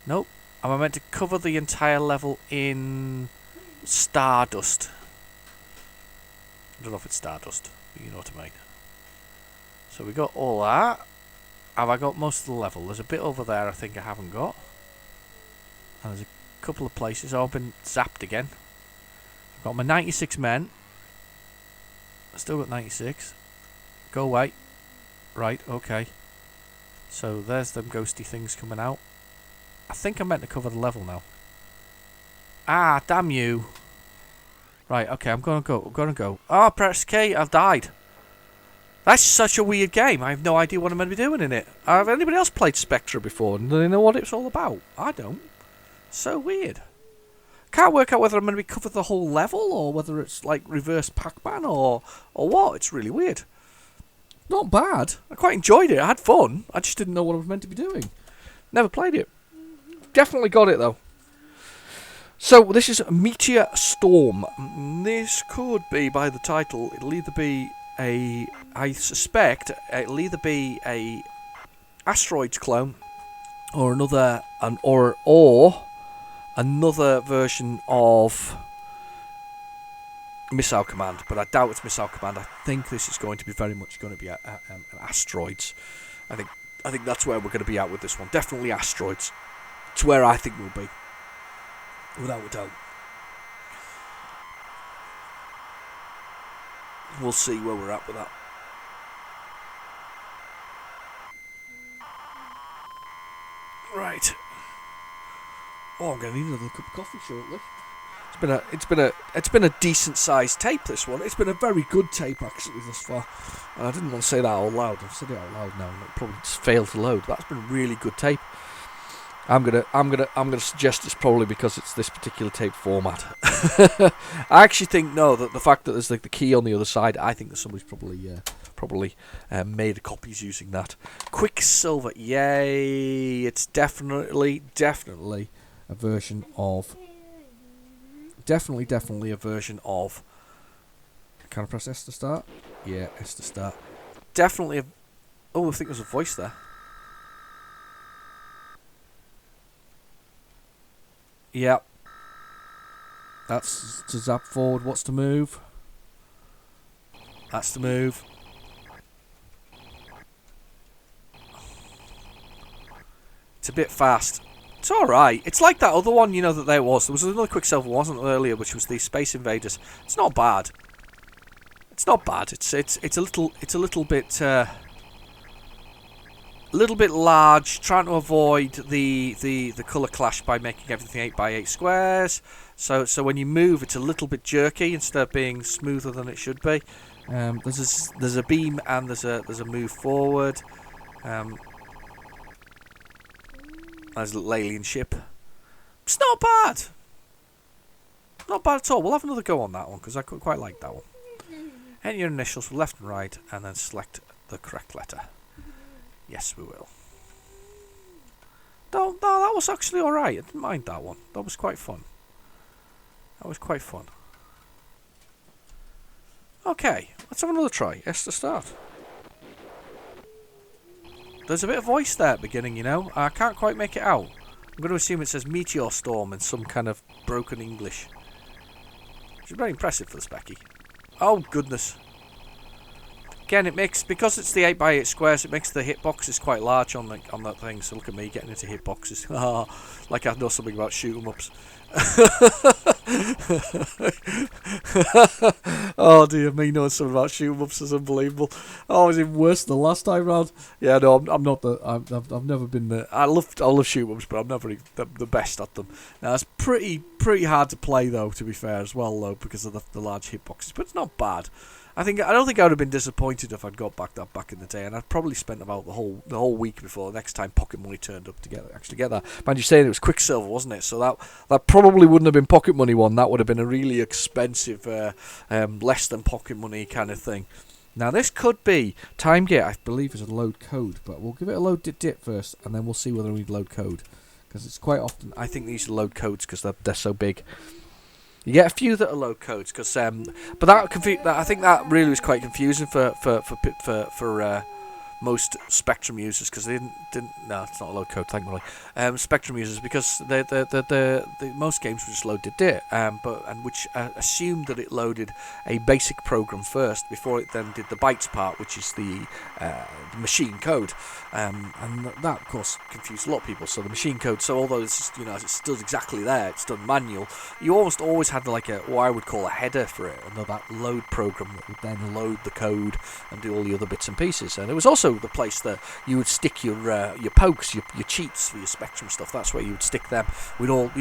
Nope. Am I meant to cover the entire level in stardust? I don't know if it's stardust, but you know what I mean. So we got all that. Have I got most of the level? There's a bit over there I think I haven't got. And there's a couple of places. I've been zapped again. I've got my 96 men. I still got 96. Go away. Right, okay. So there's them ghosty things coming out. I think I'm meant to cover the level now. Ah, damn you. Right, okay, I'm gonna go. Oh, press K, I've died. That's such a weird game. I have no idea what I'm meant to be doing in it. Have anybody else played Spectra before? Do they know what it's all about? I don't. So weird. Can't work out whether I'm going to be covered the whole level or whether it's like reverse Pac-Man or what. It's really weird. Not bad. I quite enjoyed it. I had fun. I just didn't know what I was meant to be doing. Never played it. Definitely got it though. So this is Meteor Storm. This could be, by the title, it'll either be I suspect it'll either be a Asteroids clone or another version of Missile Command, but I doubt it's Missile Command. I think this is going to be very much going to be an Asteroids. I think that's where we're going to be at with this one. Definitely Asteroids. It's where I think we'll be, without a doubt. We'll see where we're at with that. Right. Oh, I'm going to need another cup of coffee shortly. It's been a decent sized tape, this one. It's been a very good tape actually thus far. And I didn't want to say that out loud. I've said it out loud now, and it probably just failed to load. That's been a really good tape. I'm gonna suggest it's probably because it's this particular tape format. I actually think that the fact that there's like the key on the other side, I think that somebody's probably made copies using that. Quicksilver, yay! It's definitely a version of. Definitely a version of. Can I press S to start? Yeah, S to start. Definitely a. Oh, I think there's a voice there. Yep. That's to zap forward. What's to move? That's to move. It's a bit fast. It's alright. It's like that other one, that there was. There was another Quicksilver, wasn't there, earlier, which was the Space Invaders. It's not bad. It's not bad. It's a little bit large, trying to avoid the colour clash by making everything 8x8 squares. So when you move, it's a little bit jerky instead of being smoother than it should be. There's a beam and there's a move forward. There's a little alien ship. It's not bad. Not bad at all. We'll have another go on that one because I quite like that one. Enter your initials for left and right, and then select the correct letter. Yes, we will. No, that was actually alright. I didn't mind that one. That was quite fun. Okay, let's have another try. S to start. There's a bit of voice there at the beginning, I can't quite make it out. I'm going to assume it says Meteor Storm in some kind of broken English. Which is very impressive for the Specky. Oh, goodness. Again, because it's the 8x8 squares, it makes the hitboxes quite large on that thing. So look at me getting into hitboxes. Like I know something about shoot 'em ups. Oh dear me, knowing something about shoot 'em ups is unbelievable. Oh, is it worse than the last time round? Yeah, no, I'm not I've never been the. I love shoot 'em ups, but I'm never the best at them. Now it's pretty hard to play though, to be fair as well though, because of the large hitboxes. But it's not bad. I don't think I would have been disappointed if I'd got back in the day, and I'd probably spent about the whole week before the next time Pocket Money turned up to actually get that. Mind you saying it was Quicksilver, wasn't it? So that probably wouldn't have been Pocket Money one. That would have been a really expensive, less than Pocket Money kind of thing. Now this could be Timegate. I believe is a load code, but we'll give it a load dit first, and then we'll see whether we need load code, because it's quite often I think these are load codes because they're so big. You get a few that are load codes, because but I think that really was quite confusing for most Spectrum users, because they didn't. No, it's not a load code, thankfully. Spectrum users, because the most games were just loaded dit, which assumed that it loaded a basic program first before it then did the bytes part, which is the machine code, and that of course confused a lot of people. So the machine code, so although it's it's still exactly there, it's done manual. You almost always had like what I would call a header for it, and that load program that would then load the code and do all the other bits and pieces. And it was also the place that you would stick your pokes, your cheats for your Spectrum stuff. That's where you would stick them. We'd all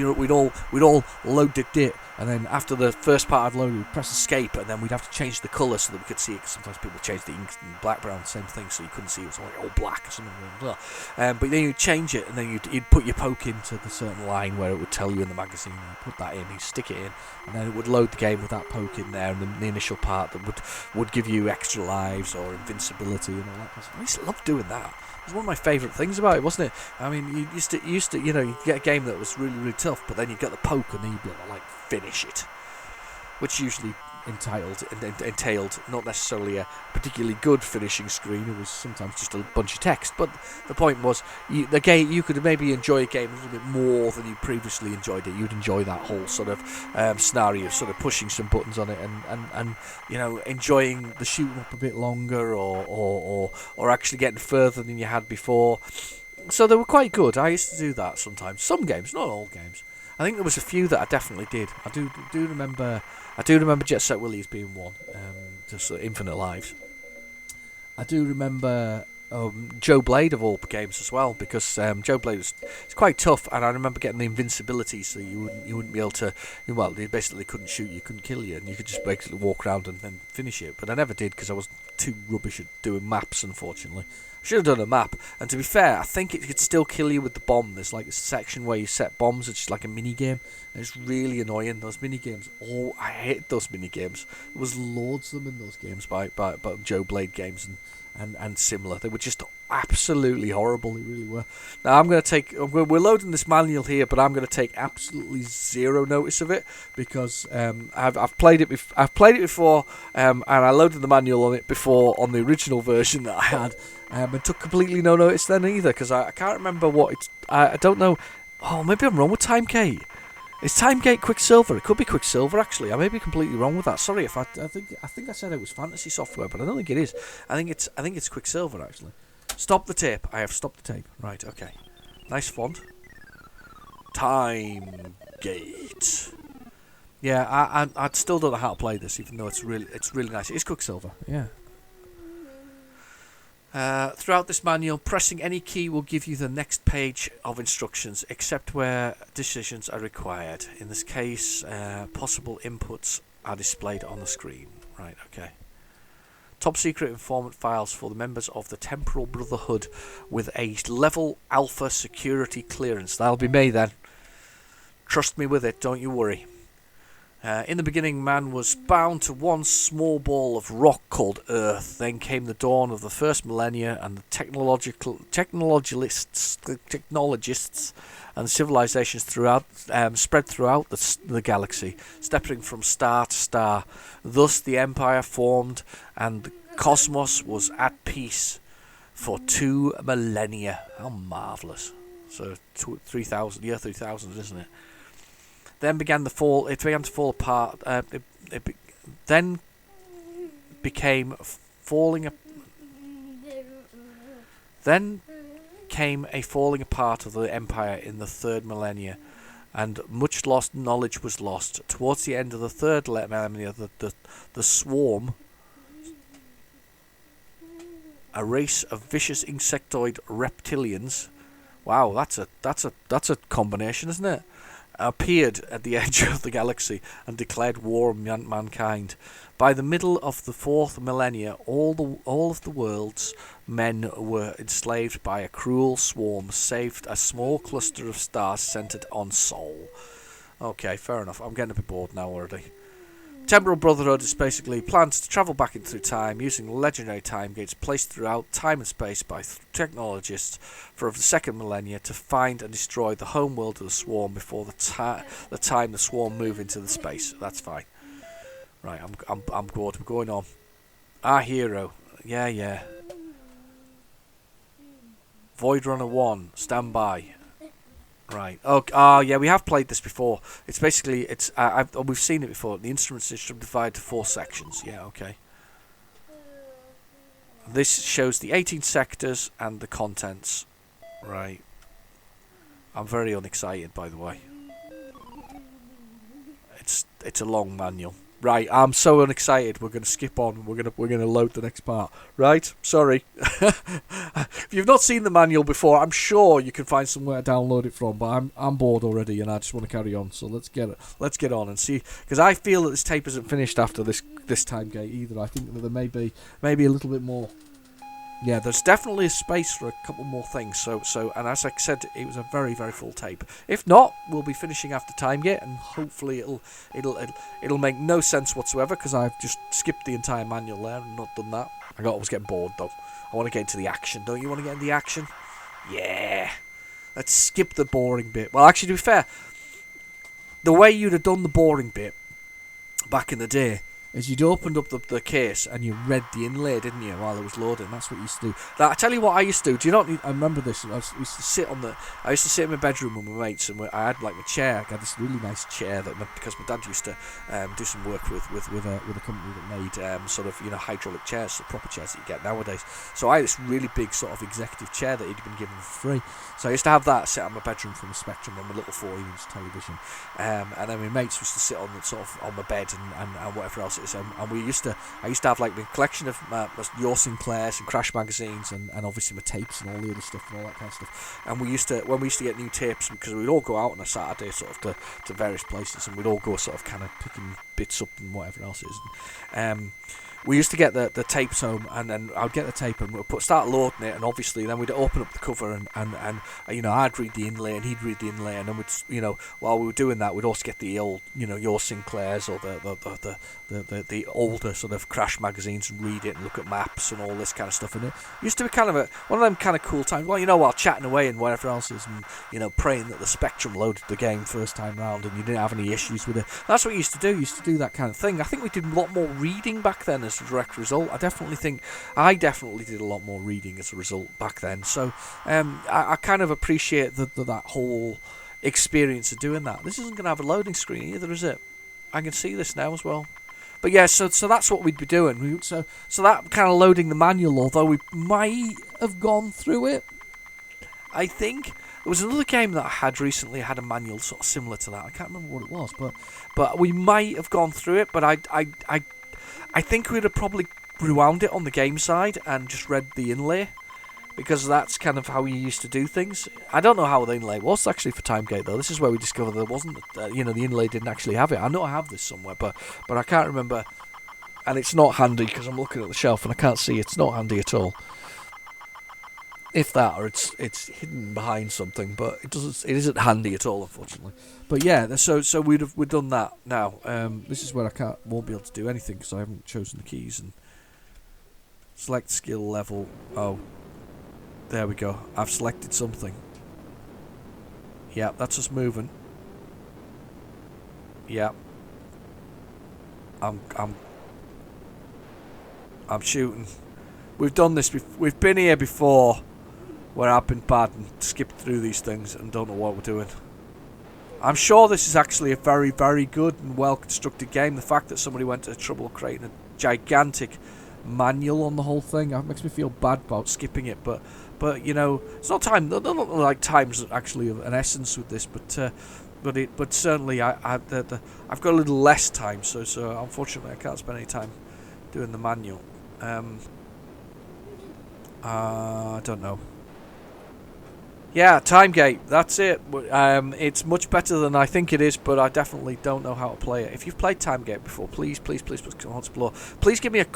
load it, and then after the first part I'd loaded, we'd press escape, and then we'd have to change the colour so that we could see it. Cause sometimes people change the ink and black brown, same thing, so you couldn't see it was like all black or something. But then you'd change it, and then you'd put your poke into the certain line where it would tell you in the magazine. You put that in, you stick it in, and then it would load the game with that poke in there, and the initial part that would give you extra lives or invincibility and all that. I used to love doing that. It was one of my favourite things about it, wasn't it? I mean, you used to, you'd get a game that was really, really tough, but then you'd get the poke, and then you'd be able to like finish it, which usually entailed not necessarily a particularly good finishing screen. It was sometimes just a bunch of text. But the point was, you could maybe enjoy a game a little bit more than you previously enjoyed it. You'd enjoy that whole sort of scenario, sort of pushing some buttons on it, and enjoying the shooting up a bit longer, or actually getting further than you had before. So they were quite good. I used to do that sometimes. Some games, not all games. I think there was a few that I definitely did. I do remember Jet Set Willy as being one, just Infinite Lives. I do remember Joe Blade of all games as well, because Joe Blade was it's quite tough, and I remember getting the invincibility, so you wouldn't be able to. Well, they basically couldn't shoot you, couldn't kill you, and you could just basically walk around and then finish it. But I never did because I was too rubbish at doing maps, unfortunately. I should have done a map, and to be fair, I think it could still kill you with the bomb. There's like a section where you set bombs, it's just like a mini game. And it's really annoying, those mini games. Oh, I hate those mini games. There was loads of them in those games by Joe Blade games and similar. They were just absolutely horrible. They really were. Now we're loading this manual here, but I'm going to take absolutely zero notice of it because I've played it before, and I loaded the manual on it before on the original version that I had. And took completely no notice then either, because I can't remember what it's. I don't know. Oh, maybe I'm wrong with Timegate. Is Timegate Quicksilver? It could be Quicksilver actually. I may be completely wrong with that. Sorry if I think I said it was fantasy software, but I don't think it is. I think it's Quicksilver actually. Stop the tape. I have stopped the tape. Right. Okay. Nice font. Timegate. Yeah, I still don't know how to play this, even though it's really nice. It is Quicksilver. Yeah. Throughout this manual, pressing any key will give you the next page of instructions, except where decisions are required. In this case, possible inputs are displayed on the screen. Right, okay. Top secret informant files for the members of the Temporal Brotherhood with a level alpha security clearance. That'll be me then. Trust me with it, don't you worry. In the beginning, man was bound to one small ball of rock called Earth. Then came the dawn of the first millennia, and the technologists and civilizations spread throughout the galaxy, stepping from star to star. Thus, the empire formed, and the cosmos was at peace for 2 millennia. How marvelous! So, 3000, year 3000, isn't it? Then began to fall apart. Then became falling. Then came a falling apart of the empire in the third millennia, and much lost knowledge was lost. Towards the end of the third millennia, the swarm, a race of vicious insectoid reptilians. Wow, that's a combination, isn't it? Appeared at the edge of the galaxy and declared war on mankind. By the middle of the fourth millennia, all of the world's men were enslaved by a cruel swarm, save a small cluster of stars centered on Sol. Okay, fair enough. I'm getting a bit bored now already. Temporal Brotherhood is basically plans to travel back into time using legendary time gates placed throughout time and space by technologists for the second millennia to find and destroy the home world of the swarm before the time the swarm move into the space. That's fine. Right, I'm bored. I'm going on. Our hero. Yeah. Void Runner 1. Stand by. Right. Oh, yeah. We have played this before. It's basically we've seen it before. The instrument system divided to 4 sections. Yeah. Okay. This shows the 18 sectors and the contents. Right. I'm very unexcited, by the way. It's a long manual. Right, I'm so unexcited. We're going to skip on. We're going to load the next part. Right? Sorry. If you've not seen the manual before, I'm sure you can find somewhere to download it from. But I'm bored already, and I just want to carry on. So let's get on and see, because I feel that this tape isn't finished after this time gate either. I think that there may be a little bit more. Yeah, there's definitely a space for a couple more things. So, and as I said, it was a very, very full tape. If not, we'll be finishing after Timegate, and hopefully it'll make no sense whatsoever because I've just skipped the entire manual there and not done that. I was getting bored though. I want to get into the action. Don't you want to get into the action? Yeah. Let's skip the boring bit. Well, actually, to be fair, the way you'd have done the boring bit back in the day is you'd opened up the case and you read the inlay, didn't you, while it was loading. That's what you used to do. Now, I tell you what I used to do. Do you not? I remember this. I used to sit in my bedroom with my mates, and I had like my chair. I had this really nice chair because my dad used to do some work with a company that made sort of hydraulic chairs, the proper chairs that you get nowadays. So I had this really big sort of executive chair that he'd been given for free. So I used to have that sit in my bedroom from the Spectrum on my little 4-inch television, and then my mates used to sit on my bed and whatever else. places, and I used to have like a collection of your Sinclairs and Crash magazines, and obviously my tapes and all the other stuff and all that kind of stuff. And when we used to get new tapes, because we'd all go out on a Saturday sort of to various places, and we'd all go sort of kind of picking bits up and whatever else it is. And, we used to get the tapes home, and then I'd get the tape and we'd start loading it, and obviously then we'd open up the cover and I'd read the inlay and he'd read the inlay, and then we'd while we were doing that we'd also get the old your Sinclairs or the older sort of Crash magazines and read it and look at maps and all this kind of stuff. And it used to be kind of one of them kind of cool times. Well, while chatting away and whatever else is, and praying that the Spectrum loaded the game first time round and you didn't have any issues with it. That's what you used to do. You used to do that kind of thing. I think we did a lot more reading back then as a direct result. I definitely did a lot more reading as a result back then. So I kind of appreciate that whole experience of doing that. This isn't going to have a loading screen either, is it? I can see this now as well. But yeah, so that's what we'd be doing. So that kind of loading the manual, although we might have gone through it, I think. There was another game that I had recently had a manual sort of similar to that. I can't remember what it was, but we might have gone through it. But I think we'd have probably rewound it on the game side and just read the inlay, because that's kind of how we used to do things. I don't know how the inlay was actually for Timegate though. This is where we discovered there wasn't, the inlay didn't actually have it. I know I have this somewhere, but I can't remember, and it's not handy because I'm looking at the shelf and I can't see it. It's not handy at all. If that, or it's hidden behind something, but it isn't handy at all, unfortunately. But yeah, so we've done that now. This is where I won't be able to do anything because I haven't chosen the keys. And select skill level. Oh, there we go. I've selected something. Yeah, that's us moving. Yeah. I'm shooting. We've done this. We've been here before, where I've been bad and skipped through these things and don't know what we're doing. I'm sure this is actually a very, very good and well-constructed game. The fact that somebody went to the trouble of creating a gigantic manual on the whole thing, it makes me feel bad about skipping it. But it's not time. Not like time's actually an essence with this, but certainly I've got a little less time. So unfortunately I can't spend any time doing the manual. I don't know. Yeah, Timegate, that's it. It's much better than I think it is, but I definitely don't know how to play it. If you've played Timegate before, please put comments below. Please give me if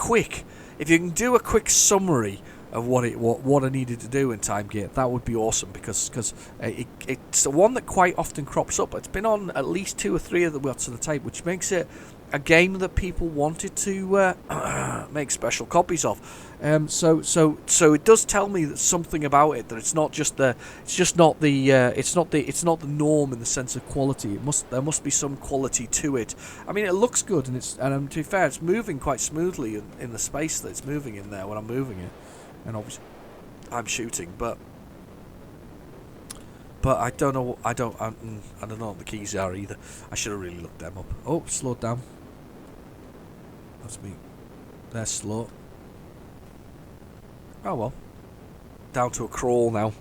you can do a quick summary of what I needed to do in Timegate, that would be awesome, because it's the one that quite often crops up. It's been on at least 2 or 3 of the What's on the Tape, which makes it a game that people wanted to make special copies of. So it does tell me that something about it, that it's not the norm in the sense of quality. There must be some quality to it. I mean, it looks good, and to be fair, it's moving quite smoothly in the space that it's moving in there when I'm moving it, and obviously I'm shooting, but I don't know. I don't know what the keys are either. I should have really looked them up. Oh, slowed down. That's me. They're slow. Oh well. Down to a crawl now.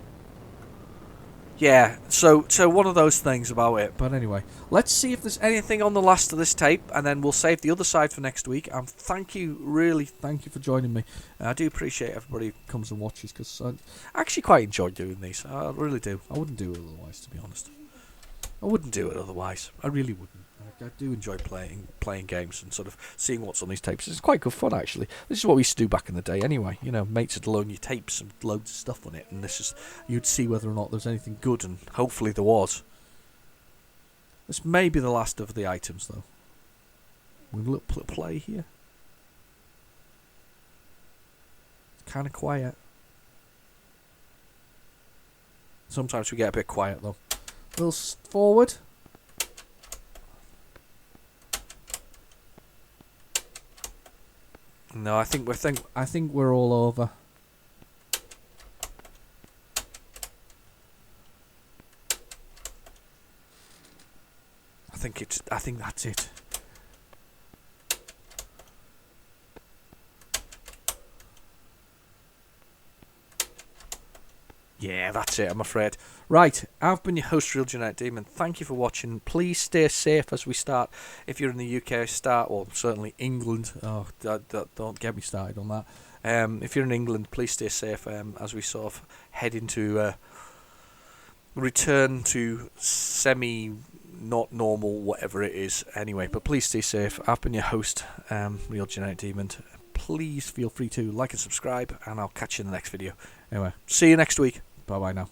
Yeah, so one of those things about it. But anyway, let's see if there's anything on the last of this tape, and then we'll save the other side for next week. And thank you for joining me. I do appreciate everybody who comes and watches, because I actually quite enjoy doing these. I really do. I wouldn't do it otherwise, to be honest. I wouldn't do it otherwise. I really wouldn't. I do enjoy playing games and sort of seeing what's on these tapes. It's quite good fun, actually. This is what we used to do back in the day anyway. Mates would loan you tapes and loads of stuff on it, and you'd see whether or not there's anything good, and hopefully there was. This may be the last of the items, though. We'll play here. It's kind of quiet. Sometimes we get a bit quiet, though. We'll forward. No, I think we're all over. I think that's it. Yeah, that's it, I'm afraid. Right, I've been your host, Real Genetic Demon. Thank you for watching. Please stay safe as we start. If you're in the UK, or certainly England. Oh, don't get me started on that. If you're in England, please stay safe as we sort of head into return to not normal, whatever it is. Anyway, but please stay safe. I've been your host, Real Genetic Demon. Please feel free to like and subscribe, and I'll catch you in the next video. Anyway, see you next week. Bye bye now.